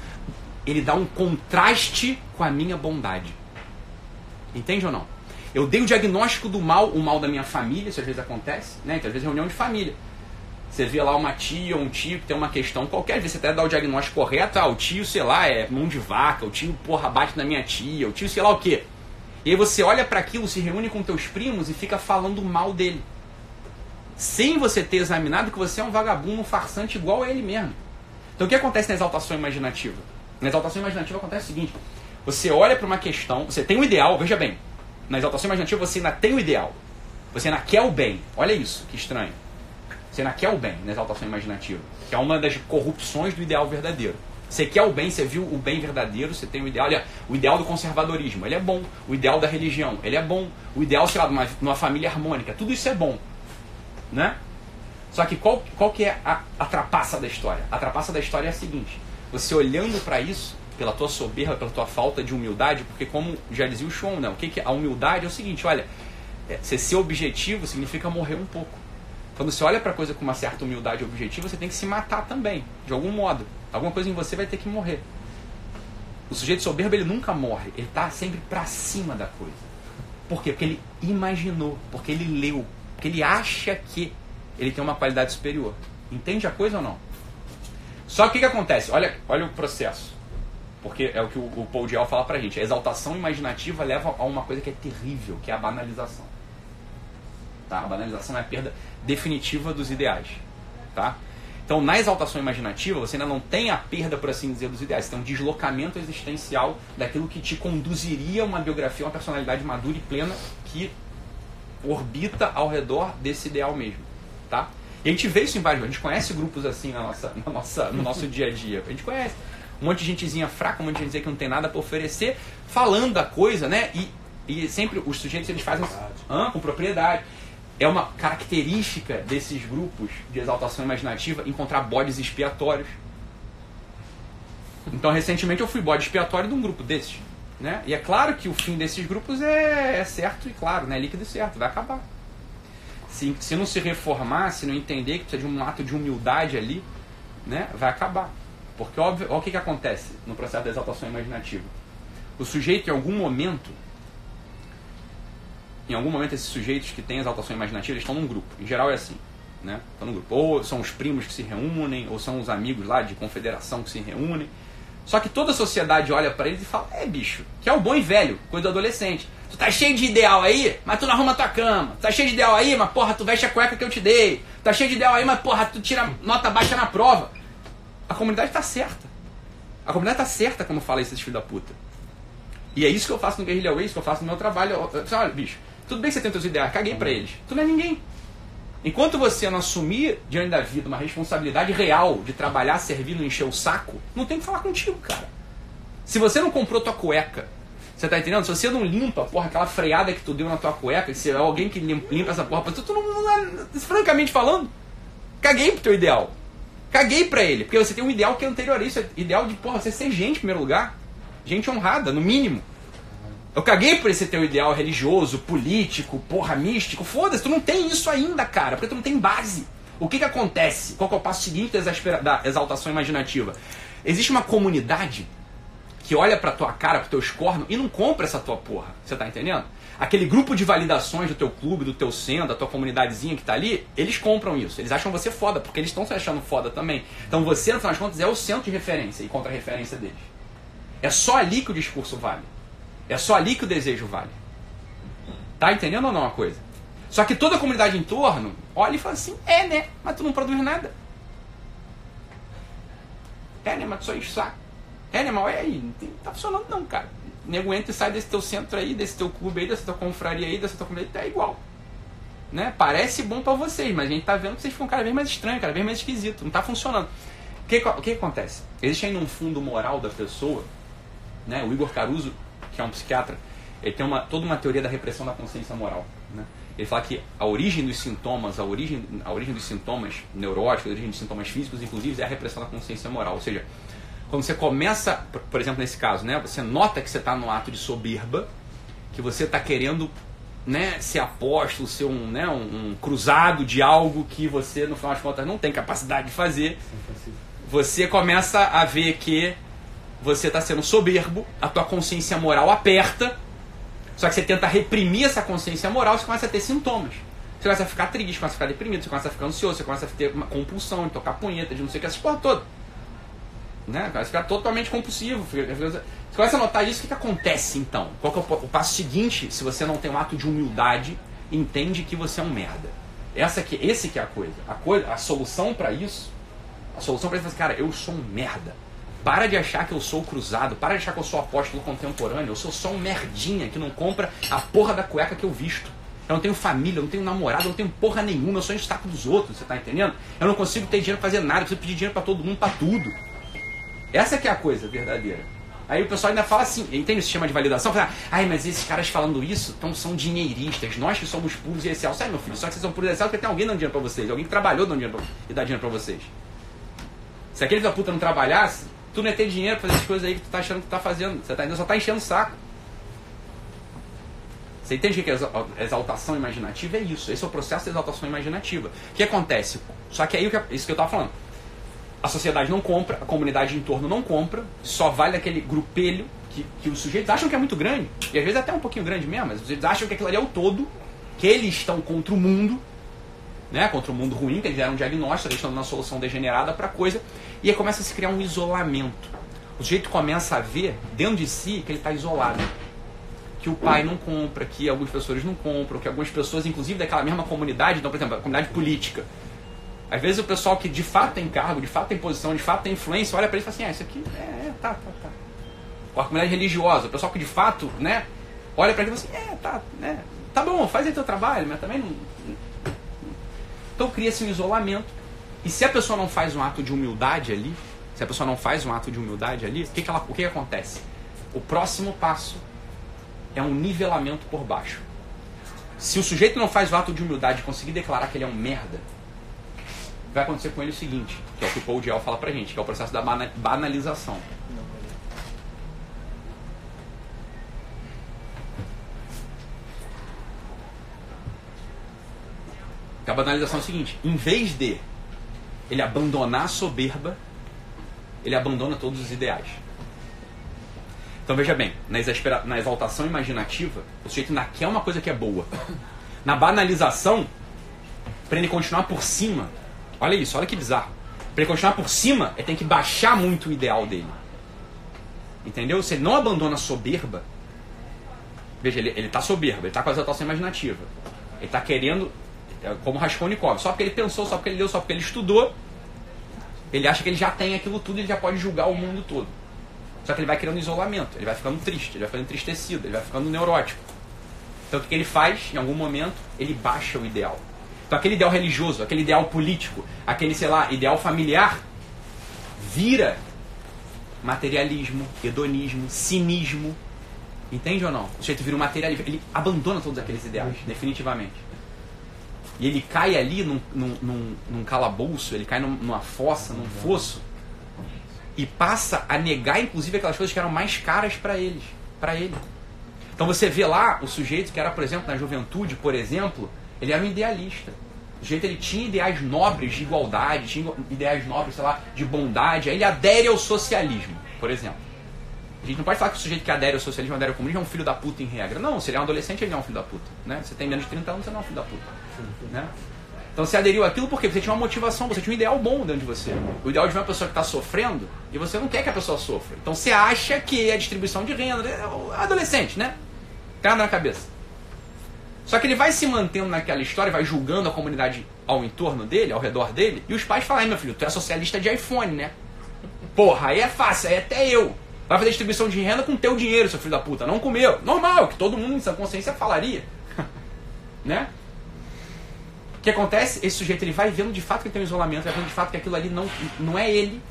S1: ele dá um contraste com a minha bondade. Entende ou não? Eu dei o diagnóstico do mal, o mal da minha família, isso às vezes acontece, né? Então, às vezes reunião de família. Você vê lá uma tia ou um tio que tem uma questão qualquer, às vezes você até dá o diagnóstico correto, o tio, sei lá, é mão de vaca, o tio, porra, bate na minha tia, o tio, sei lá o quê. E aí você olha para aquilo, se reúne com teus primos e fica falando mal dele. Sem você ter examinado que você é um vagabundo, um farsante igual a ele mesmo. Então o que acontece na exaltação imaginativa? Na exaltação imaginativa acontece o seguinte, você olha para uma questão, você tem um ideal, veja bem, na exaltação imaginativa você ainda tem o ideal, você ainda quer o bem, olha isso, que estranho. Você ainda quer o bem na exaltação imaginativa, que é uma das corrupções do ideal verdadeiro. Você quer o bem, você viu o bem verdadeiro, você tem o ideal. Olha, o ideal do conservadorismo, ele é bom. O ideal da religião, ele é bom. O ideal, sei lá, de uma família harmônica, tudo isso é bom. Né? Só que qual que é a trapaça da história? A trapaça da história é a seguinte, você olhando para isso, pela tua soberba, pela tua falta de humildade, porque como já dizia o Schwann, né? O que a humildade é o seguinte, olha, você ser objetivo significa morrer um pouco. Quando você olha para a coisa com uma certa humildade objetiva, você tem que se matar também, de algum modo. Alguma coisa em você vai ter que morrer. O sujeito soberbo, ele nunca morre. Ele está sempre para cima da coisa. Por quê? Porque ele imaginou, porque ele leu, porque ele acha que ele tem uma qualidade superior. Entende a coisa ou não? Só que o que acontece? Olha o processo. Porque é o que o Paul Dial fala pra gente. A exaltação imaginativa leva a uma coisa que é terrível, que é a banalização. Tá? A banalização é a perda definitiva dos ideais. Tá? Então, na exaltação imaginativa, você ainda não tem a perda, por assim dizer, dos ideais. Você tem um deslocamento existencial daquilo que te conduziria a uma biografia, uma personalidade madura e plena que orbita ao redor desse ideal mesmo. Tá? E a gente vê isso em vários... A gente conhece grupos assim no nosso dia a dia. A gente conhece. Um monte de gentezinha fraca, um monte de gente que não tem nada para oferecer, falando da coisa, né? E sempre os sujeitos eles fazem com propriedade. É uma característica desses grupos de exaltação imaginativa encontrar bodes expiatórios. Então, recentemente eu fui bode expiatório de um grupo desses, né? E é claro que o fim desses grupos é certo e claro, né? Líquido e certo, vai acabar. Se não se reformar, se não entender que precisa de um ato de humildade ali, né? Vai acabar. Porque, óbvio, olha o que acontece no processo da exaltação imaginativa. O sujeito, em algum momento, esses sujeitos que têm exaltação imaginativa, eles estão num grupo. Em geral é assim, né? Estão num grupo. Ou são os primos que se reúnem, ou são os amigos lá de confederação que se reúnem. Só que toda a sociedade olha pra eles e fala, bicho, que é o bom e velho, coisa do adolescente. Tu tá cheio de ideal aí, mas tu não arruma tua cama. Tu tá cheio de ideal aí, mas porra, tu veste a cueca que eu te dei. Tu tá cheio de ideal aí, mas porra, tu tira nota baixa na prova. A comunidade tá certa. A comunidade tá certa quando fala isso, esses filhos da puta. E é isso que eu faço no Guerrilla Way, isso que eu faço no meu trabalho. Olha, bicho, tudo bem que você tem teus ideais, caguei pra eles. Tu não é ninguém. Enquanto você não assumir diante da vida uma responsabilidade real de trabalhar, servir, não encher o saco, não tem que falar contigo, cara. Se você não comprou tua cueca, você tá entendendo? Se você não limpa, porra, aquela freada que tu deu na tua cueca, se é alguém que limpa essa porra, tu não, francamente falando, caguei pro teu ideal. Caguei pra ele, porque você tem um ideal que é anterior a isso, é ideal de, porra, você ser gente em primeiro lugar. Gente honrada, no mínimo. Eu caguei por esse teu ideal religioso, político, porra, místico. Foda-se, tu não tem isso ainda, cara, porque tu não tem base. O que acontece? Qual que é o passo seguinte da exaltação imaginativa? Existe uma comunidade que olha pra tua cara, pro teus cornos e não compra essa tua porra. Você tá entendendo? Aquele grupo de validações do teu clube, do teu centro, da tua comunidadezinha que tá ali, eles compram isso. Eles acham você foda, porque eles estão se achando foda também. Então você, no final das contas, é o centro de referência e contra-referência deles. É só ali que o discurso vale. É só ali que o desejo vale. Tá entendendo ou não uma coisa? Só que toda a comunidade em torno olha e fala assim, né? Mas tu não produz nada. Né? Mas tu só enche o saco. Né? Mas olha aí, não tá funcionando não, cara. O nego entra e sai desse teu centro aí, desse teu clube aí, dessa tua confraria aí, dessa tua comunidade, tá igual. Né? Parece bom pra vocês, mas a gente tá vendo que vocês ficam cada vez mais estranhos, cada vez mais esquisito. Não tá funcionando. O que acontece? Existe aí um fundo moral da pessoa, né? O Igor Caruso, que é um psiquiatra, ele tem toda uma teoria da repressão da consciência moral, né? Ele fala que a origem dos sintomas, a origem dos sintomas neuróticos, a origem dos sintomas físicos, inclusive, é a repressão da consciência moral. Ou seja, quando você começa, por exemplo, nesse caso, né, você nota que você está no ato de soberba, que você está querendo, né, ser apóstolo, ser um cruzado de algo que você, no final das contas, não tem capacidade de fazer, você começa a ver que você está sendo soberbo, a tua consciência moral aperta, só que você tenta reprimir essa consciência moral, você começa a ter sintomas. Você começa a ficar triste, começa a ficar deprimido, você começa a ficar ansioso, você começa a ter uma compulsão de tocar punheta, de não sei o que, essas porra toda. Né? Começa a ficar totalmente compulsivo. Você começa a notar isso, o que acontece então? Qual que é o passo seguinte, se você não tem um ato de humildade, entende que você é um merda. Esse que é a coisa. A solução para isso, é assim, cara, eu sou um merda. Para de achar que eu sou cruzado, para de achar que eu sou apóstolo contemporâneo, eu sou só um merdinha que não compra a porra da cueca que eu visto. Eu não tenho família, eu não tenho namorado, eu não tenho porra nenhuma, eu sou destaque dos outros, você tá entendendo? Eu não consigo ter dinheiro pra fazer nada, eu preciso pedir dinheiro pra todo mundo, pra tudo. Essa que é a coisa verdadeira. Aí o pessoal ainda fala assim, entende esse sistema de validação? Fala, mas esses caras falando isso são dinheiristas, nós que somos puros e essenciais. Sai, meu filho, só que vocês são puros e essenciais porque tem alguém dando dinheiro pra vocês, alguém que trabalhou dando dinheiro e dá dinheiro pra vocês. Se aquele da puta não trabalhasse, tu não ia ter dinheiro pra fazer as coisas aí que tu tá achando que tu tá fazendo. Você ainda só tá enchendo o saco. Você entende que a exaltação imaginativa é isso. Esse é o processo da exaltação imaginativa. O que acontece? Só que aí, isso que eu tava falando. A sociedade não compra, a comunidade em torno não compra, só vale aquele grupelho que os sujeitos acham que é muito grande. E às vezes até um pouquinho grande mesmo, mas os sujeitos acham que aquilo ali é o todo, que eles estão contra o mundo, né? Contra o mundo ruim, que eles deram um diagnóstico, eles estão dando uma solução degenerada para a coisa, e aí começa a se criar um isolamento. O sujeito começa a ver dentro de si que ele está isolado. Que o pai não compra, que alguns professores não compram, que algumas pessoas, inclusive daquela mesma comunidade, então, por exemplo, a comunidade política. Às vezes o pessoal que de fato tem cargo, de fato tem posição, de fato tem influência, olha para ele e fala assim, isso aqui, tá. Ou a comunidade religiosa, o pessoal que de fato, né, olha para ele e fala assim, tá bom, faz aí teu trabalho, mas também não... Então cria-se um isolamento. E se a pessoa não faz um ato de humildade ali, o que acontece? O próximo passo é um nivelamento por baixo. Se o sujeito não faz o ato de humildade de conseguir declarar que ele é um merda, vai acontecer com ele o seguinte, que é o que o Paul Diel fala pra gente, que é o processo da banalização. A banalização é o seguinte, em vez de ele abandonar a soberba, ele abandona todos os ideais. Então veja bem, na exaltação imaginativa, o sujeito ainda quer uma coisa que é boa. Na banalização, para ele continuar por cima, olha isso, olha que bizarro. Para ele continuar por cima, ele tem que baixar muito o ideal dele. Entendeu? Se ele não abandona a soberba, veja, ele está soberbo, ele está com a exaltação imaginativa. Ele está querendo, como Raskolnikov, só porque ele pensou, só porque ele leu, só porque ele estudou, ele acha que ele já tem aquilo tudo e ele já pode julgar o mundo todo. Só que ele vai criando isolamento, ele vai ficando triste, ele vai ficando entristecido, ele vai ficando neurótico. Então o que ele faz, em algum momento, ele baixa o ideal. Então aquele ideal religioso, aquele ideal político, aquele, sei lá, ideal familiar, vira materialismo, hedonismo, cinismo. Entende ou não? O sujeito vira um materialismo, ele abandona todos aqueles ideais, definitivamente. E ele cai ali num calabouço, ele cai numa fossa, num fosso, e passa a negar, inclusive, aquelas coisas que eram mais caras para ele. Então você vê lá o sujeito que era, por exemplo, na juventude, por exemplo, ele era um idealista. O sujeito, ele tinha ideais nobres de igualdade, tinha ideais nobres, sei lá, de bondade. Aí ele adere ao socialismo, por exemplo. A gente não pode falar que o sujeito que adere ao socialismo, adere ao comunismo, é um filho da puta em regra. Não, se ele é um adolescente, ele não é um filho da puta. Né? Você tem menos de 30 anos, você não é um filho da puta. Né? Então você aderiu àquilo porque você tinha uma motivação, você tinha um ideal bom dentro de você. O ideal de uma pessoa que está sofrendo, e você não quer que a pessoa sofra. Então você acha que a distribuição de renda, adolescente, né? Tem nada na cabeça. Só que ele vai se mantendo naquela história, vai julgando a comunidade ao entorno dele, ao redor dele, e os pais falam, meu filho, tu é socialista de iPhone, né? Porra, aí é fácil, aí até eu. Vai fazer distribuição de renda com teu dinheiro, seu filho da puta, não com o meu. Normal, que todo mundo em sã consciência falaria. Né? O que acontece? Esse sujeito ele vai vendo de fato que ele tem um isolamento, vai vendo de fato que aquilo ali não é ele.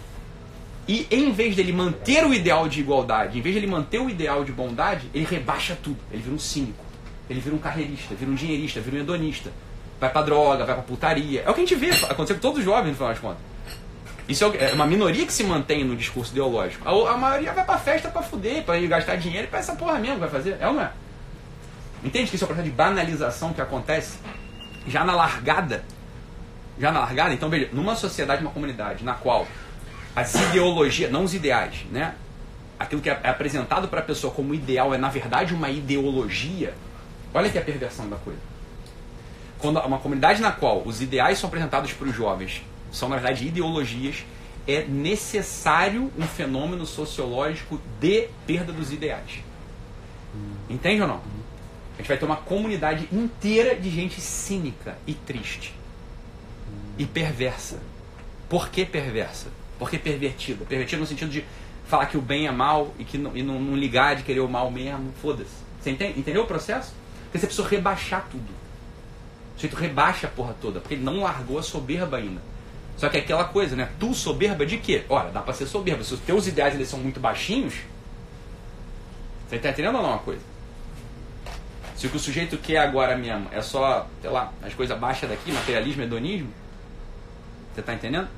S1: E em vez dele manter o ideal de igualdade, em vez de ele manter o ideal de bondade, ele rebaixa tudo. Ele vira um cínico, ele vira um carreirista, vira um dinheirista, vira um hedonista. Vai pra droga, vai pra putaria. É o que a gente vê acontecer com todos os jovens, no final das contas. Isso é uma minoria que se mantém no discurso ideológico. A maioria vai pra festa pra fuder, pra ir gastar dinheiro e pra essa porra mesmo vai fazer. É ou não é? Entende que isso é um processo de banalização que acontece já na largada? Então veja, numa sociedade, uma comunidade na qual as ideologias, não os ideais, né? Aquilo que é apresentado para a pessoa como ideal é na verdade uma ideologia. Olha que é a perversão da coisa. Quando uma comunidade na qual os ideais são apresentados para os jovens são na verdade ideologias, é necessário um fenômeno sociológico de perda dos ideais. Entende ou não? A gente vai ter uma comunidade inteira de gente cínica e triste. E perversa. Por que perversa? Por que pervertida? Pervertida no sentido de falar que o bem é mal e não ligar de querer o mal mesmo. Foda-se. Você entendeu o processo? Porque você precisa rebaixar tudo. O sujeito rebaixa a porra toda, porque ele não largou a soberba ainda. Só que é aquela coisa, né? Tu soberba de quê? Ora, dá pra ser soberba. Se os teus ideais eles são muito baixinhos, você tá entendendo ou não uma coisa? Se o que o sujeito quer agora mesmo é só, sei lá, as coisas baixas daqui, materialismo, hedonismo, você tá entendendo?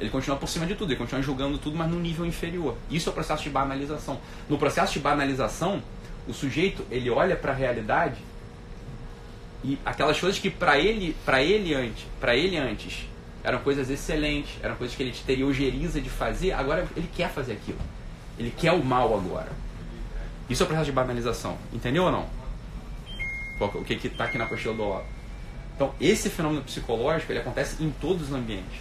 S1: Ele continua por cima de tudo, ele continua julgando tudo, mas num nível inferior. Isso é o processo de banalização. No processo de banalização, o sujeito, ele olha para a realidade e aquelas coisas que para ele antes eram coisas excelentes, eram coisas que ele teria ojeriza de fazer, agora ele quer fazer aquilo. Ele quer o mal agora. Isso é o processo de banalização. Entendeu ou não? O que está aqui na apostila do Olavo. Então, esse fenômeno psicológico ele acontece em todos os ambientes.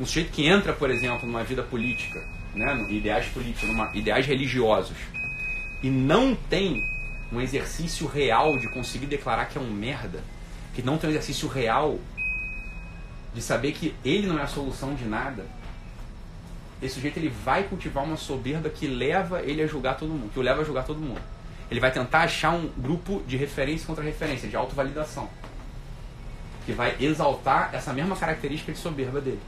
S1: Um sujeito que entra, por exemplo, numa vida política, né, ideais políticos, ideais religiosos, e não tem um exercício real de conseguir declarar que é um merda, que não tem um exercício real de saber que ele não é a solução de nada, esse sujeito ele vai cultivar uma soberba que leva ele a julgar todo mundo, que o leva a julgar todo mundo. Ele vai tentar achar um grupo de referência contra referência, de autovalidação, que vai exaltar essa mesma característica de soberba dele.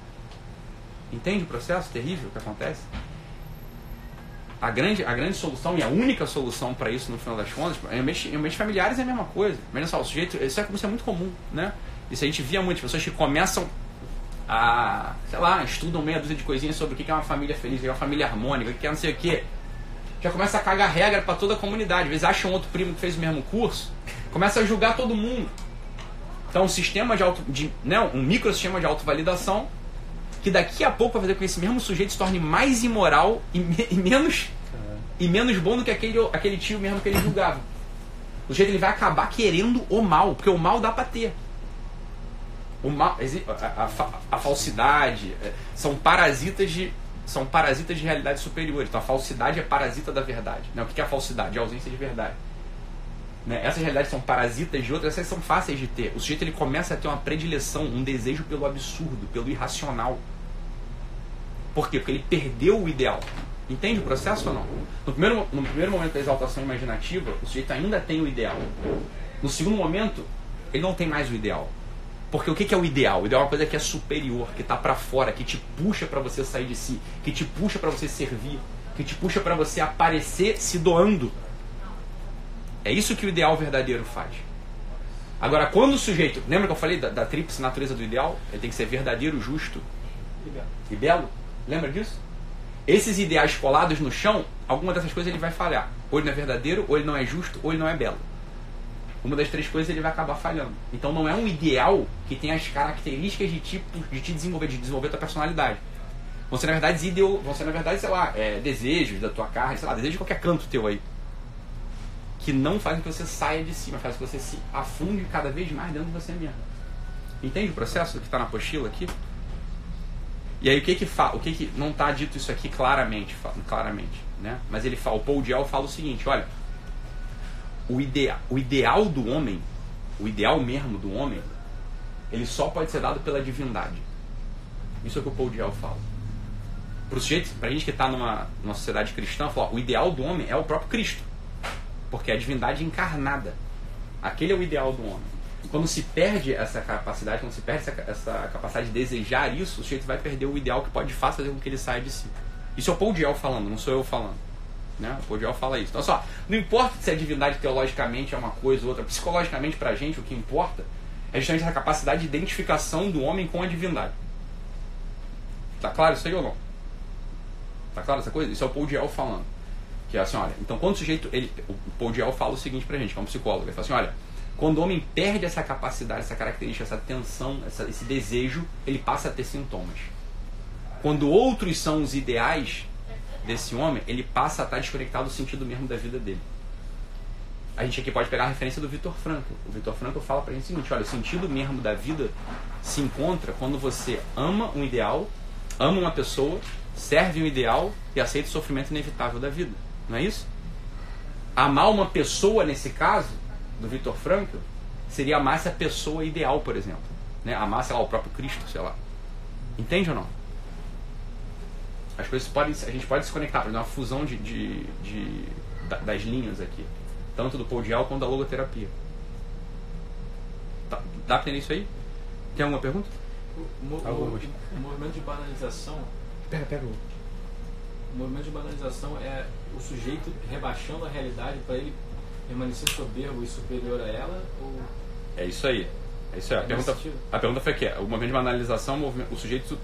S1: Entende o processo terrível que acontece? a grande solução e a única solução para isso, no final das contas, em ambientes familiares é a mesma coisa. Mas só, o sujeito, isso é muito comum, né? Isso a gente via muitas pessoas que começam a, sei lá, estudam meia dúzia de coisinhas sobre o que é uma família feliz, o que é uma família harmônica, o que é não sei o quê. Já começa a cagar regra para toda a comunidade. Às vezes acha um outro primo que fez o mesmo curso, começa a julgar todo mundo. Então um sistema um microsistema de autovalidação que daqui a pouco vai fazer com que esse mesmo sujeito se torne mais imoral e menos bom do que aquele tio mesmo que ele julgava. O sujeito ele vai acabar querendo o mal, porque o mal dá para ter. O mal, a falsidade são parasitas de realidades superiores. Então a falsidade é parasita da verdade. O que é a falsidade? É a ausência de verdade. Essas realidades são parasitas de outras, essas são fáceis de ter. O sujeito ele começa a ter uma predileção, um desejo pelo absurdo, pelo irracional. Por quê? Porque ele perdeu o ideal. Entende o processo ou não? No primeiro momento da exaltação imaginativa, o sujeito ainda tem o ideal. No segundo momento, ele não tem mais o ideal. Porque o que é o ideal? O ideal é uma coisa que é superior, que está para fora, que te puxa para você sair de si, que te puxa para você servir, que te puxa para você aparecer se doando. É isso que o ideal verdadeiro faz. Agora, quando o sujeito... Lembra que eu falei da tríplice natureza do ideal? Ele tem que ser verdadeiro, justo e belo. Lembra disso? Esses ideais colados no chão, alguma dessas coisas ele vai falhar. Ou ele não é verdadeiro, ou ele não é justo, ou ele não é belo. Uma das três coisas ele vai acabar falhando. Então não é um ideal que tem as características de te desenvolver, de desenvolver a tua personalidade. Vão ser, na verdade, sei lá, desejos da tua carne, sei lá, desejos de qualquer canto teu aí. Que não fazem com que você saia de si, mas fazem com que você se afunde cada vez mais dentro de você mesmo. Entende o processo que está na apostila aqui? E aí o que não está dito isso aqui claramente, né? Mas ele fala, o Paul Diel fala o seguinte, olha, o ideal do homem, o ideal mesmo do homem, ele só pode ser dado pela divindade. Isso é o que o Paul Diel fala. Pra gente que está numa sociedade cristã, fala, o ideal do homem é o próprio Cristo. Porque é a divindade encarnada. Aquele é o ideal do homem. E quando se perde essa capacidade, quando se perde essa capacidade de desejar isso, o sujeito vai perder o ideal que pode de fato fazer com que ele saia de si. Isso é o Paul Diel falando, não sou eu falando. Né? O Paul Diel fala isso. Então, só, não importa se a divindade teologicamente é uma coisa ou outra, psicologicamente pra gente o que importa é justamente essa capacidade de identificação do homem com a divindade. Tá claro isso aí ou não? Tá claro essa coisa? Isso é o Paul Diel falando. Que é assim, olha, então quando o sujeito, o Paul Diel fala o seguinte pra gente, que é um psicólogo, ele fala assim, olha, quando o homem perde essa capacidade, essa característica, essa tensão, esse desejo, ele passa a ter sintomas. Quando outros são os ideais desse homem, ele passa a estar desconectado do sentido mesmo da vida dele. A gente aqui pode pegar a referência do Viktor Frankl. O Viktor Frankl fala pra gente o seguinte, olha, o sentido mesmo da vida se encontra quando você ama um ideal, ama uma pessoa, serve um ideal e aceita o sofrimento inevitável da vida. Não é isso? Amar uma pessoa, nesse caso, do Viktor Frankl, seria amar essa pessoa ideal, por exemplo. Né? Amar, sei lá, o próprio Cristo, sei lá. Entende ou não? As coisas a gente pode se conectar, por exemplo, uma fusão das linhas aqui. Tanto do Paul Diel quanto da logoterapia. Dá pra entender isso aí? Tem alguma pergunta?
S2: O movimento de banalização...
S1: Pega o...
S2: O movimento de banalização é o sujeito rebaixando a realidade para ele permanecer soberbo e superior a ela? Ou... É isso aí.
S1: É isso aí. A pergunta foi que o movimento de banalização, o sujeito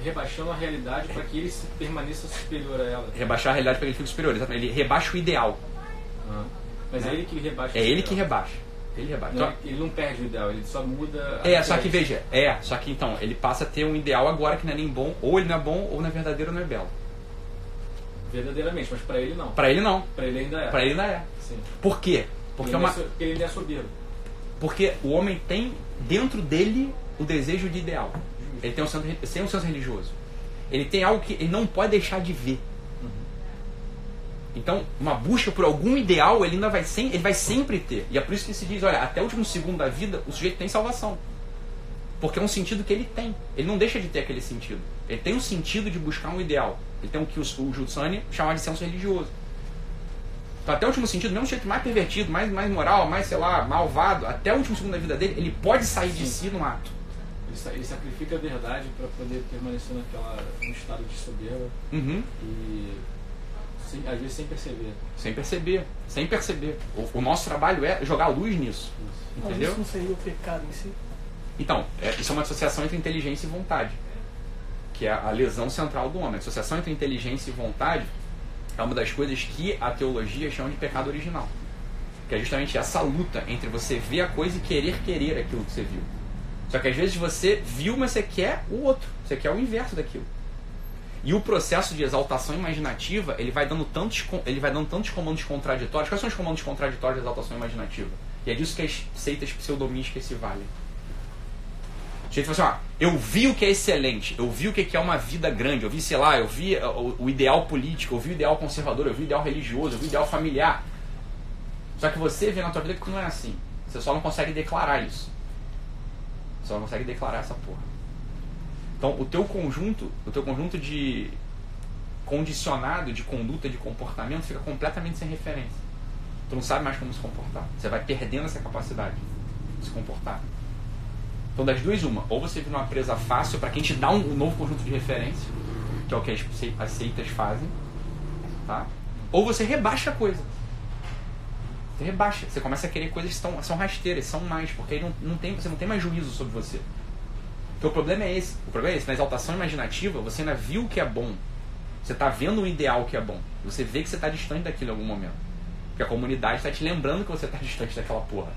S2: rebaixando a realidade para que ele permaneça superior a ela.
S1: Rebaixar a realidade para que ele fique superior, exatamente. Ele rebaixa o ideal.
S2: Mas é ele que rebaixa.
S1: É ele que rebaixa. Ele rebaixa.
S2: Não, ele não perde o ideal, ele só muda...
S1: Só que veja, só que então, ele passa a ter um ideal agora que não é nem bom, ou ele não é bom, ou na verdadeiro não é belo.
S2: Verdadeiramente, mas pra ele não.
S1: Pra ele não.
S2: Pra ele ainda é.
S1: Pra ele ainda é.
S2: Sim.
S1: Por quê? Porque
S2: ele ainda é soberbo.
S1: Porque o homem tem dentro dele o desejo de ideal. Ele tem um senso religioso. Ele tem algo que ele não pode deixar de ver. Então, uma busca por algum ideal, ele vai sempre ter. E é por isso que se diz, olha, até o último segundo da vida, o sujeito tem salvação. Porque é um sentido que ele tem. Ele não deixa de ter aquele sentido. Ele tem um sentido de buscar um ideal. Ele tem o que o Jutsani chamava de senso religioso. Então, até o último sentido, mesmo o sujeito mais pervertido, mais moral, mais, sei lá, malvado, até o último segundo da vida dele, ele pode sair de si num ato.
S2: Ele sacrifica a verdade para poder permanecer num estado de soberba. E às vezes sem perceber. Sem perceber. O nosso trabalho é jogar luz nisso. Entendeu?
S3: Mas isso não seria o pecado em si?
S1: Então, isso é uma associação entre inteligência e vontade, que é a lesão central do homem. A associação entre inteligência e vontade é uma das coisas que a teologia chama de pecado original, que é justamente essa luta entre você ver a coisa e querer aquilo que você viu. Só que às vezes você viu, mas você quer o outro, você quer o inverso daquilo. E o processo de exaltação imaginativa, ele vai dando tantos comandos contraditórios. Quais são os comandos contraditórios da exaltação imaginativa? E é disso que as seitas pseudomísticas se valem. A gente fala assim, eu vi o que é excelente, eu vi o que é uma vida grande, eu vi, sei lá, eu vi o ideal político, eu vi o ideal conservador, eu vi o ideal religioso, eu vi o ideal familiar. Só que você vê na tua vida que não é assim. Você só não consegue declarar isso. Você só não consegue declarar essa porra. Então, o teu conjunto de condicionado de conduta, de comportamento, fica completamente sem referência. Tu não sabe mais como se comportar. Você vai perdendo essa capacidade de se comportar. Então, das duas, uma. Ou você vira uma presa fácil para quem te dá um novo conjunto de referência, que é o que as seitas fazem, tá? Ou você rebaixa a coisa. Você rebaixa. Você começa a querer coisas que são rasteiras, são mais, porque aí você não tem mais juízo sobre você. Então, o problema é esse. Na exaltação imaginativa, você ainda viu o que é bom. Você está vendo um ideal que é bom. Você vê que você está distante daquilo em algum momento. Porque a comunidade está te lembrando que você está distante daquela porra.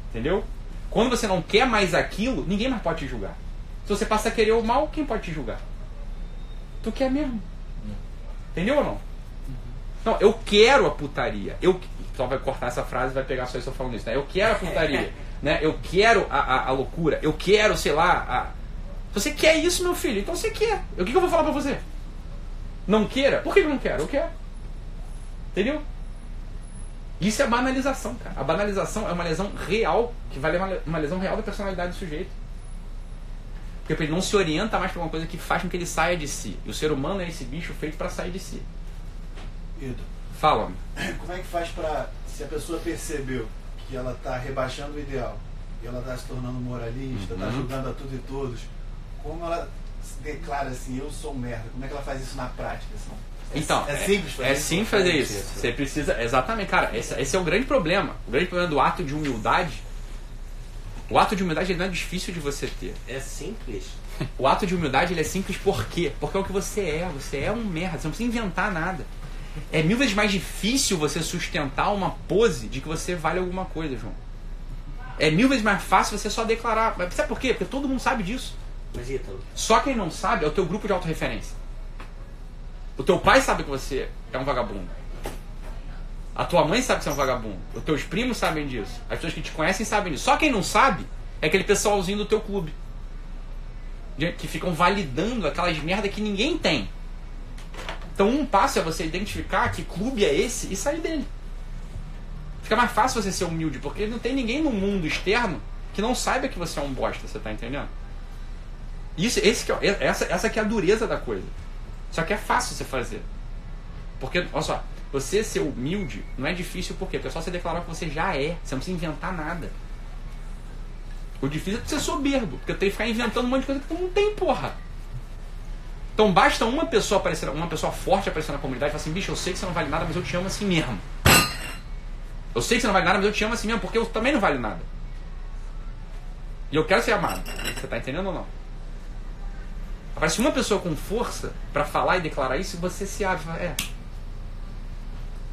S1: Entendeu? Quando você não quer mais aquilo, ninguém mais pode te julgar. Se você passa a querer o mal, quem pode te julgar? Tu quer mesmo. Entendeu ou não? Não, eu quero a putaria. Só vai cortar essa frase e vai pegar só isso falando isso. Né? Eu quero a putaria. Né? Eu quero a loucura. Eu quero, sei lá... Se você quer isso, meu filho, então você quer. O que eu vou falar pra você? Não queira? Por que eu não quero? Eu quero. Entendeu? Isso é banalização, cara. A banalização é uma lesão real, que vai levar uma lesão real da personalidade do sujeito. Porque ele não se orienta mais para uma coisa que faz com que ele saia de si. E o ser humano é esse bicho feito para sair de si.
S4: Ito,
S1: fala-me.
S4: Como é que faz para, se a pessoa percebeu que ela está rebaixando o ideal, e ela está se tornando moralista, está julgando a tudo e todos, como ela se declara assim, eu sou um merda? Como é que ela faz isso na prática? Assim?
S1: Então,
S4: é simples fazer isso?
S1: É simples fazer isso. Você precisa... Exatamente, cara. Esse é o grande problema. O grande problema do ato de humildade. O ato de humildade ele não é difícil de você ter.
S5: É simples?
S1: O ato de humildade ele é simples por quê? Porque é o que você é. Você é um merda. Você não precisa inventar nada. É 1000 vezes mais difícil você sustentar uma pose de que você vale alguma coisa, João. É 1000 vezes mais fácil você só declarar. Mas sabe por quê? Porque todo mundo sabe disso.
S5: Mas, Ítalo...
S1: Só quem não sabe é o teu grupo de autorreferência. O teu pai sabe que você é um vagabundo. A tua mãe sabe que você é um vagabundo. Os teus primos sabem disso. As pessoas que te conhecem sabem disso. Só quem não sabe é aquele pessoalzinho do teu clube. Que ficam validando aquelas merda que ninguém tem. Então um passo é você identificar que clube é esse e sair dele. Fica mais fácil você ser humilde, porque não tem ninguém no mundo externo que não saiba que você é um bosta, você tá entendendo? Essa que é a dureza da coisa. Só que é fácil você fazer. Porque, olha só, você ser humilde não é difícil por quê? Porque é só você declarar que você já é. Você não precisa inventar nada. O difícil é ser soberbo, porque tem que ficar inventando um monte de coisa que tu não tem, porra. Então basta uma pessoa forte aparecer na comunidade e falar assim, bicho, eu sei que você não vale nada, mas eu te amo assim mesmo. Eu sei que você não vale nada, mas eu te amo assim mesmo, porque eu também não valho nada. E eu quero ser amado. Você tá entendendo ou não? Aparece uma pessoa com força pra falar e declarar isso e você se abre e fala,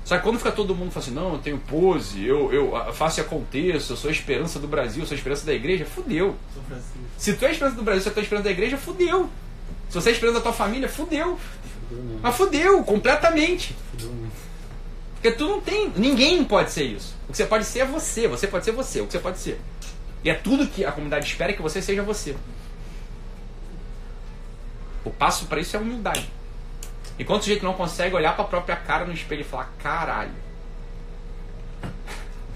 S1: Só que quando fica todo mundo falando assim, não, eu tenho pose, eu faço e aconteço, eu sou a esperança do Brasil, eu sou a esperança da igreja, fudeu. Se tu é a esperança do Brasil, se tu é a esperança da igreja, fudeu. Se você é a esperança da tua família, fudeu. Mas fudeu, completamente. Porque tu não tem, ninguém pode ser isso. O que você pode ser é você pode ser você, o que você pode ser. E é tudo que a comunidade espera que você seja você. O passo para isso é a humildade. Enquanto o sujeito não consegue olhar para a própria cara no espelho e falar, caralho.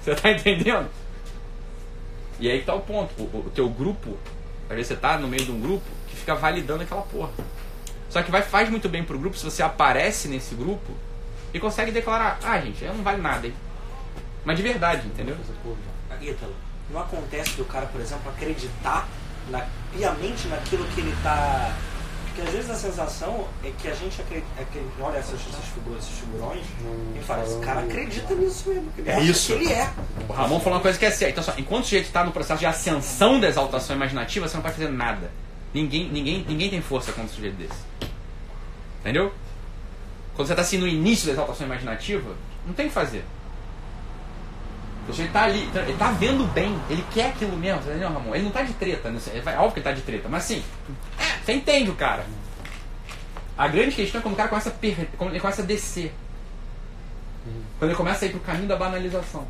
S1: Você tá entendendo? E aí que tá o ponto. O teu grupo, às vezes você tá no meio de um grupo que fica validando aquela porra. Só que faz muito bem pro grupo se você aparece nesse grupo e consegue declarar, gente, eu não vale nada, hein? Mas de verdade, entendeu?
S5: Ítalo, não acontece do cara, por exemplo, acreditar
S3: piamente naquilo que ele está... Porque às vezes a sensação é que a gente olha essas figuras, esses figurões, e fala, esse cara acredita nisso mesmo. Que
S1: é isso.
S3: Que ele é.
S1: O Ramon falou uma coisa que é séria. Então, só, enquanto o sujeito está no processo de ascensão da exaltação imaginativa, você não pode fazer nada. Ninguém tem força contra um sujeito desse. Entendeu? Quando você está assim no início da exaltação imaginativa, não tem o que fazer. O sujeito está ali, ele está vendo bem, ele quer aquilo mesmo, entendeu, Ramon? Ele não está de treta, né? Óbvio que ele está de treta, mas assim, você entende o cara. A grande questão é quando o cara quando ele começa a descer. Quando ele começa a ir para o caminho da banalização.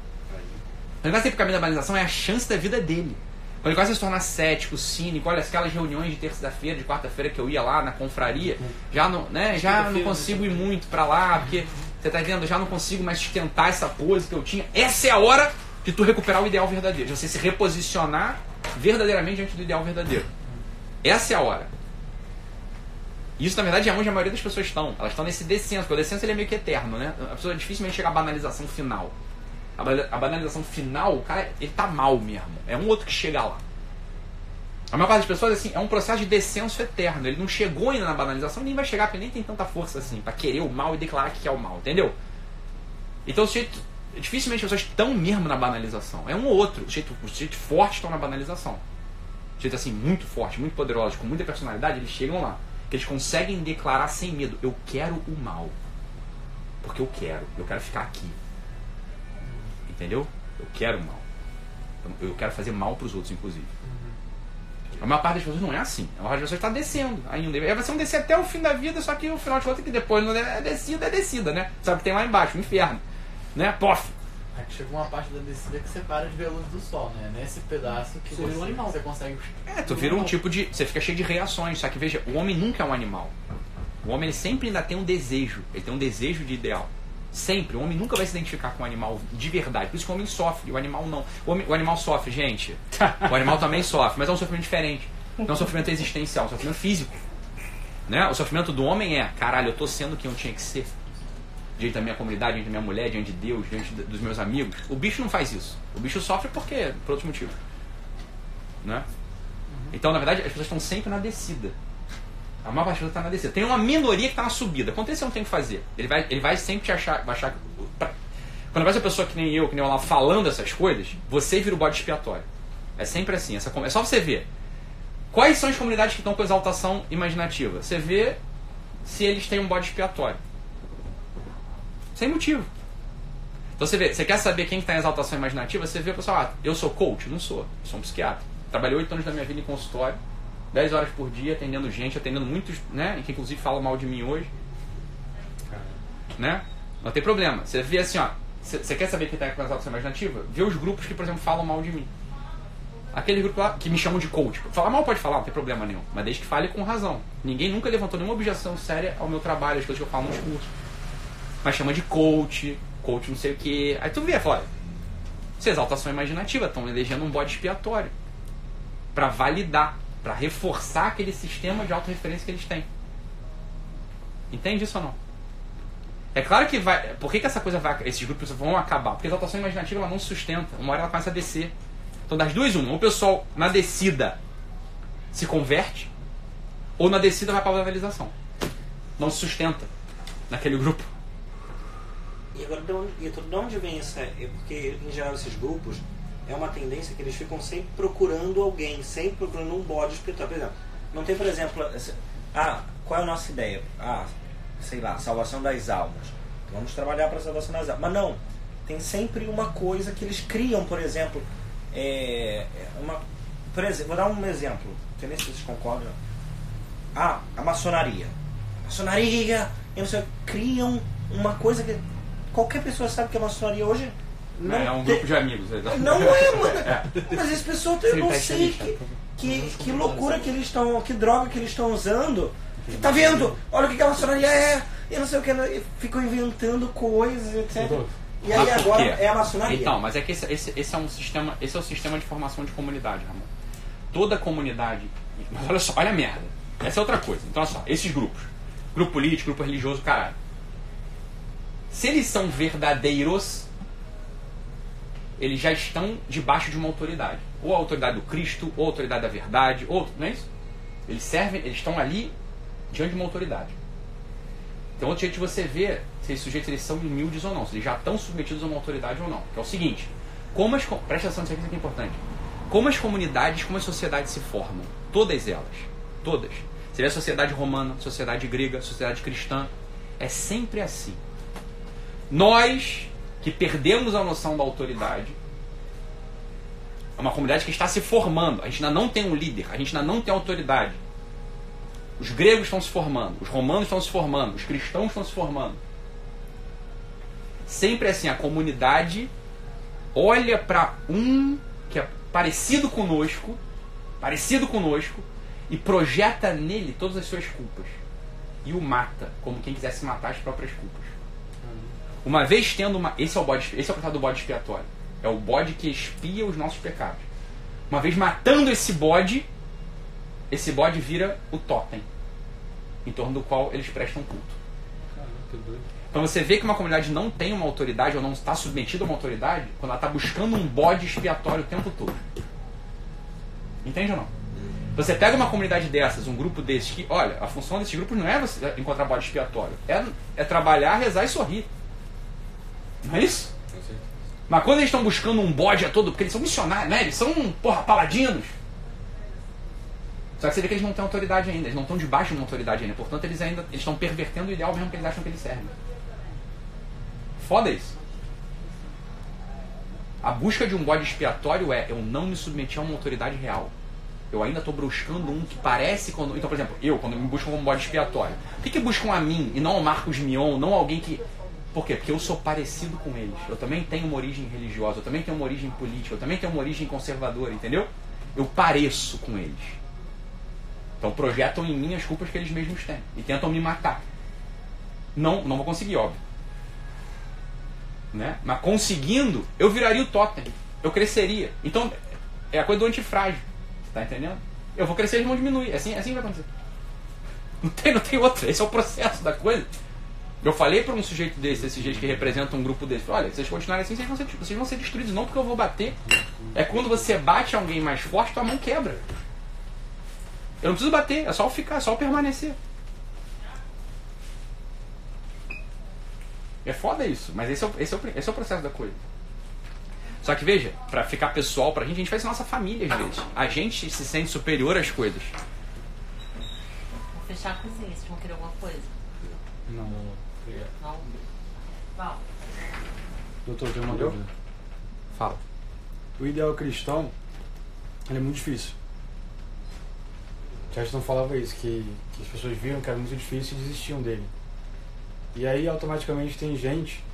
S1: Quando ele começa a ir para o caminho da banalização, é a chance da vida dele. Quando ele começa a se tornar cético, cínico, olha aquelas reuniões de terça-feira, de quarta-feira que eu ia lá na confraria, já não consigo ir muito para lá, porque, você tá entendendo, já não consigo mais sustentar essa pose que eu tinha. Essa é a hora de tu recuperar o ideal verdadeiro, de você se reposicionar verdadeiramente diante do ideal verdadeiro. Essa é a hora. Isso, na verdade, é onde a maioria das pessoas estão. Elas estão nesse descenso, porque o descenso ele é meio que eterno, né? A pessoa dificilmente chega à banalização final. A banalização final, o cara, ele tá mal mesmo. É um outro que chega lá. A maior parte das pessoas, assim, é um processo de descenso eterno. Ele não chegou ainda na banalização, nem vai chegar, porque nem tem tanta força assim, pra querer o mal e declarar que é o mal, entendeu? Então, dificilmente as pessoas estão mesmo na banalização. É um ou outro. Os sujeitos fortes estão na banalização. Os sujeitos, assim, muito fortes, muito poderosos, com muita personalidade, eles chegam lá. Que eles conseguem declarar sem medo: eu quero o mal. Porque eu quero ficar aqui. Entendeu? Eu quero o mal. Eu quero fazer mal para os outros, inclusive. A maior parte das pessoas não é assim. A maior parte das pessoas está descendo ainda. Aí vai ser um descer até o fim da vida, só que o final de contas que depois não é descida, né? Sabe que tem lá embaixo, o inferno. Né? Pof!
S5: Aí chega uma parte da descida que você para de ver a luz do sol, né? Nesse pedaço que você consegue...
S1: tu vira um tipo de... Você fica cheio de reações. Só que veja, o homem nunca é um animal. O homem ele sempre ainda tem um desejo. Ele tem um desejo de ideal. Sempre. O homem nunca vai se identificar com o animal de verdade. Por isso que o homem sofre, o animal não. O animal sofre, gente. O animal também sofre, mas é um sofrimento diferente. Não é um sofrimento existencial, é um sofrimento físico. Né? O sofrimento do homem é: caralho, eu tô sendo quem eu tinha que ser. Diante da minha comunidade, diante da minha mulher, diante de Deus, diante dos meus amigos. O bicho não faz isso. O bicho sofre por outros motivos. Né? Então, na verdade, as pessoas estão sempre na descida. A maior parte está na descida. Tem uma minoria que está na subida. Quanto isso você não tem o que fazer? Ele vai sempre te achar... Vai achar quando vai ser uma pessoa que nem eu lá, falando essas coisas, você vira o bode expiatório. É sempre assim. É só você ver. Quais são as comunidades que estão com exaltação imaginativa? Você vê se eles têm um bode expiatório. Sem motivo. Então você vê, você quer saber quem está em exaltação imaginativa? Você vê o pessoal: eu sou coach? Não sou. Eu sou um psiquiatra. Trabalhei 8 anos da minha vida em consultório. 10 horas por dia, atendendo gente, atendendo muitos, né? Que inclusive falam mal de mim hoje. Né? Não tem problema. Você vê assim, ó. Você quer saber quem está com a exaltação imaginativa? Vê os grupos que, por exemplo, falam mal de mim. Aquele grupo lá que me chamam de coach. Falar mal pode falar, não tem problema nenhum. Mas desde que fale com razão. Ninguém nunca levantou nenhuma objeção séria ao meu trabalho, as coisas que eu falo nos cursos. Mas chama de coach não sei o que. Aí tu vê, fala: isso é exaltação imaginativa. Estão elegendo um bode expiatório. Para validar. Para reforçar aquele sistema de autorreferência que eles têm. Entende isso ou não? É claro que vai... Por que essa coisa vai... Esses grupos vão acabar? Porque a exaltação imaginativa ela não se sustenta. Uma hora ela começa a descer. Então das duas, uma. Ou o pessoal na descida se converte, ou na descida vai para a banalização. Não se sustenta naquele grupo.
S3: E agora, de onde vem essa... Porque, em geral, esses grupos... É uma tendência que eles ficam sempre procurando alguém, sempre procurando um bode espiritual. Por exemplo, não tem, por exemplo, qual é a nossa ideia? Sei lá, salvação das almas. Então, vamos trabalhar para a salvação das almas. Mas não, tem sempre uma coisa que eles criam, por exemplo. Por exemplo, vou dar um exemplo, não sei nem se vocês concordam. A maçonaria. A maçonaria, eu não sei, criam uma coisa que qualquer pessoa sabe que a maçonaria hoje...
S1: Não é um grupo de amigos.
S3: Não é, mano. Mas esse pessoal, eu não sei que loucura que eles estão, que droga que eles estão usando. Tá vendo? Olha o que a maçonaria é. Eu não sei o que. Ficam inventando coisas, etc. E aí agora é a maçonaria.
S1: Então, mas é que esse é um sistema, esse é o sistema de formação de comunidade, Ramon. Toda comunidade. Mas olha só, olha a merda. Essa é outra coisa. Então, olha só, esses grupos. Grupo político, grupo religioso, caralho. Se eles são verdadeiros, eles já estão debaixo de uma autoridade. Ou a autoridade do Cristo, ou a autoridade da verdade, ou... Não é isso? Eles servem, eles estão ali diante de uma autoridade. Então, outro jeito de você ver se esses sujeitos eles são humildes ou não, se eles já estão submetidos a uma autoridade ou não. Que é o seguinte, presta atenção nisso aqui, isso aqui é importante. Como as comunidades, como as sociedades se formam? Todas elas. Todas. Você vê a sociedade romana, sociedade grega, sociedade cristã. É sempre assim. Nós, que perdemos a noção da autoridade, é uma comunidade que está se formando. A gente ainda não tem um líder, a gente ainda não tem autoridade. Os gregos estão se formando, os romanos estão se formando, os cristãos estão se formando. Sempre assim, a comunidade olha para um que é parecido conosco, e projeta nele todas as suas culpas. E o mata, como quem quisesse matar as próprias culpas. Uma vez tendo uma... Esse é o processo do bode expiatório. É o bode que expia os nossos pecados. Uma vez matando esse bode vira o totem, em torno do qual eles prestam culto.
S2: Caramba, que doido.
S1: Então você vê que uma comunidade não tem uma autoridade, ou não está submetida a uma autoridade, quando ela está buscando um bode expiatório o tempo todo. Entende ou não? Você pega uma comunidade dessas, um grupo desses, que, olha, a função desses grupos não é você encontrar bode expiatório, é trabalhar, rezar e sorrir. Não é isso? Mas quando eles estão buscando um bode a todo, porque eles são missionários, né? Eles são, paladinos. Só que você vê que eles não têm autoridade ainda, eles não estão debaixo de uma autoridade ainda. Portanto, eles estão pervertendo o ideal mesmo que eles acham que eles servem. Foda isso. A busca de um bode expiatório eu não me submeti a uma autoridade real. Eu ainda estou buscando um que parece... Então, por exemplo, quando me buscam um bode expiatório, por que buscam a mim e não ao Marcos Mion, não alguém que... Por quê? Porque eu sou parecido com eles. Eu também tenho uma origem religiosa, eu também tenho uma origem política, eu também tenho uma origem conservadora, entendeu? Eu pareço com eles. Então projetam em mim as culpas que eles mesmos têm e tentam me matar. Não vou conseguir, óbvio. Né? Mas conseguindo, eu viraria o totem. Eu cresceria. Então, é a coisa do antifrágil. Você tá entendendo? Eu vou crescer e eles vão diminuir. Assim vai acontecer. Não tem outra. Esse é o processo da coisa. Eu falei para um sujeito desse sujeito que representa um grupo desse, olha, se vocês continuarem assim, vocês vão ser destruídos, não porque eu vou bater. É quando você bate alguém mais forte, tua mão quebra. Eu não preciso bater, é só eu ficar, é só eu permanecer. É foda isso, mas esse é o processo da coisa. Só que veja, pra ficar pessoal pra gente faz nossa família às vezes. A gente se sente superior às coisas.
S6: Vou fechar a cozinha, vocês vão querer alguma coisa?
S2: Não.
S6: Não? Val.
S2: Doutor, eu tenho uma dúvida.
S1: Fala.
S7: O ideal cristão, ele é muito difícil. Chesterton falava isso, que as pessoas viram que era muito difícil e desistiam dele. E aí automaticamente tem gente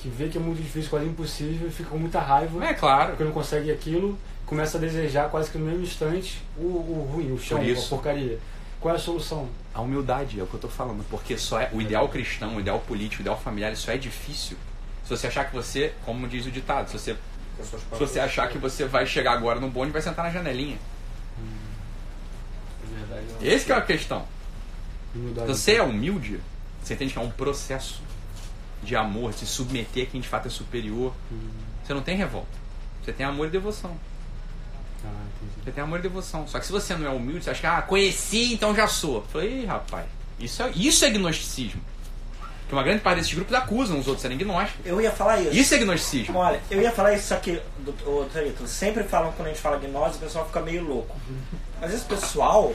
S7: que vê que é muito difícil, quase impossível, e fica com muita raiva.
S1: É claro.
S7: Porque não consegue aquilo, começa a desejar quase que no mesmo instante o ruim, o chão, a porcaria. Qual é a solução?
S1: A humildade, é o que eu estou falando. Porque só é o ideal cristão, o ideal político, o ideal familiar, isso é difícil. Se você achar que você, como diz o ditado, se você achar que você vai chegar agora no bonde e vai sentar na janelinha. Esse que é a questão.
S7: Humildade.
S1: Você é humilde, você entende que é um processo de amor, de se submeter a quem de fato é superior. Você não tem revolta. Você tem amor e devoção.
S7: Entendi.
S1: Você tem amor e devoção. Só que se você não é humilde, você acha que conheci, então já sou. Eu falei, rapaz, isso é gnosticismo. Porque uma grande parte desses grupos acusam os outros de serem gnósticos.
S3: Eu ia falar isso.
S1: Isso é gnosticismo.
S3: Olha, eu ia falar isso aqui, doutor Ítalo. Sempre falam quando a gente fala gnose, o pessoal fica meio louco. Mas esse pessoal...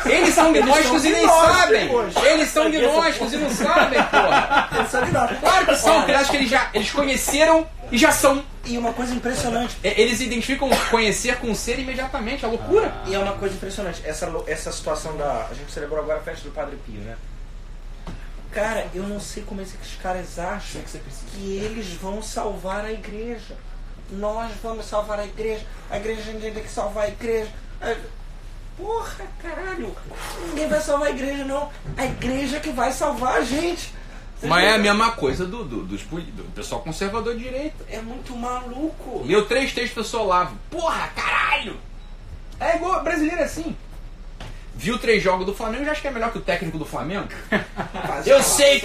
S1: Eles são gnósticos e nem sabem. Eles são gnósticos e não sabem, porra.
S3: Eles são gnósticos.
S1: Claro que são, porque acho que eles conheceram e já são.
S3: E uma coisa impressionante.
S1: Eles identificam conhecer com ser imediatamente, a loucura.
S3: E é uma coisa impressionante. Essa situação da... A gente celebrou agora a festa do Padre Pio, né? Cara, eu não sei como esses caras acham que eles vão salvar a igreja. Nós vamos salvar a igreja a gente tem que salvar a igreja. Porra, caralho, ninguém vai salvar a igreja, não. A igreja que vai salvar a gente.
S1: Mas é a mesma coisa do pessoal conservador de direita.
S3: É muito maluco.
S1: Leu 3 textos, o pessoal lava. Porra, caralho! É igual brasileiro assim. viu 3 jogos do Flamengo e já acha que é melhor que o técnico do Flamengo. Eu sei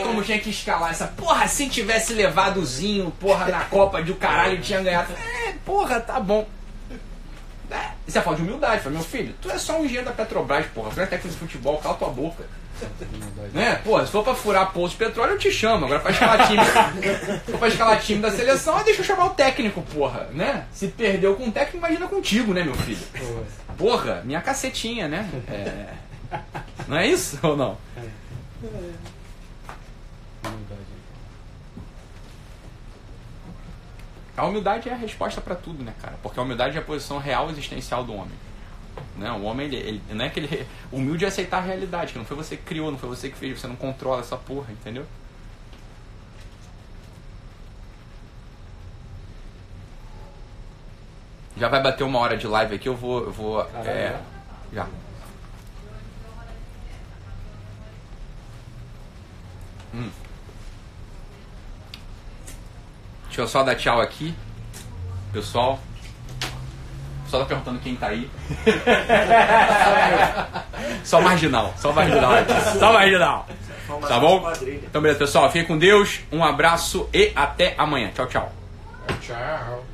S1: como tinha que escalar essa. Porra, se tivesse levado o Zinho, porra, na Copa de o caralho tinha ganhado. Porra, tá bom. Isso é falta de humildade. Falei, meu filho, tu é só um engenheiro da Petrobras, porra. Tu é técnico de futebol, cala tua boca. Né? Pô, se for pra furar poço de petróleo, eu te chamo. Agora pra escalar time da seleção, deixa eu chamar o técnico, porra, né? Se perdeu com o técnico, imagina contigo, né, meu filho? Porra, minha cacetinha, né? Não é isso ou não? A humildade é a resposta pra tudo, né, cara? Porque a humildade é a posição real existencial do homem. Né? O homem, ele não é que ele humilde é aceitar a realidade, que não foi você que criou, não foi você que fez, você não controla essa porra, entendeu? Já vai bater 1 hora de live aqui, eu vou já. Deixa eu só dar tchau aqui, pessoal. Só tá perguntando quem tá aí. Só marginal. Tá bom? Então beleza, pessoal. Fiquem com Deus. Um abraço e até amanhã. Tchau, tchau.
S5: Tchau.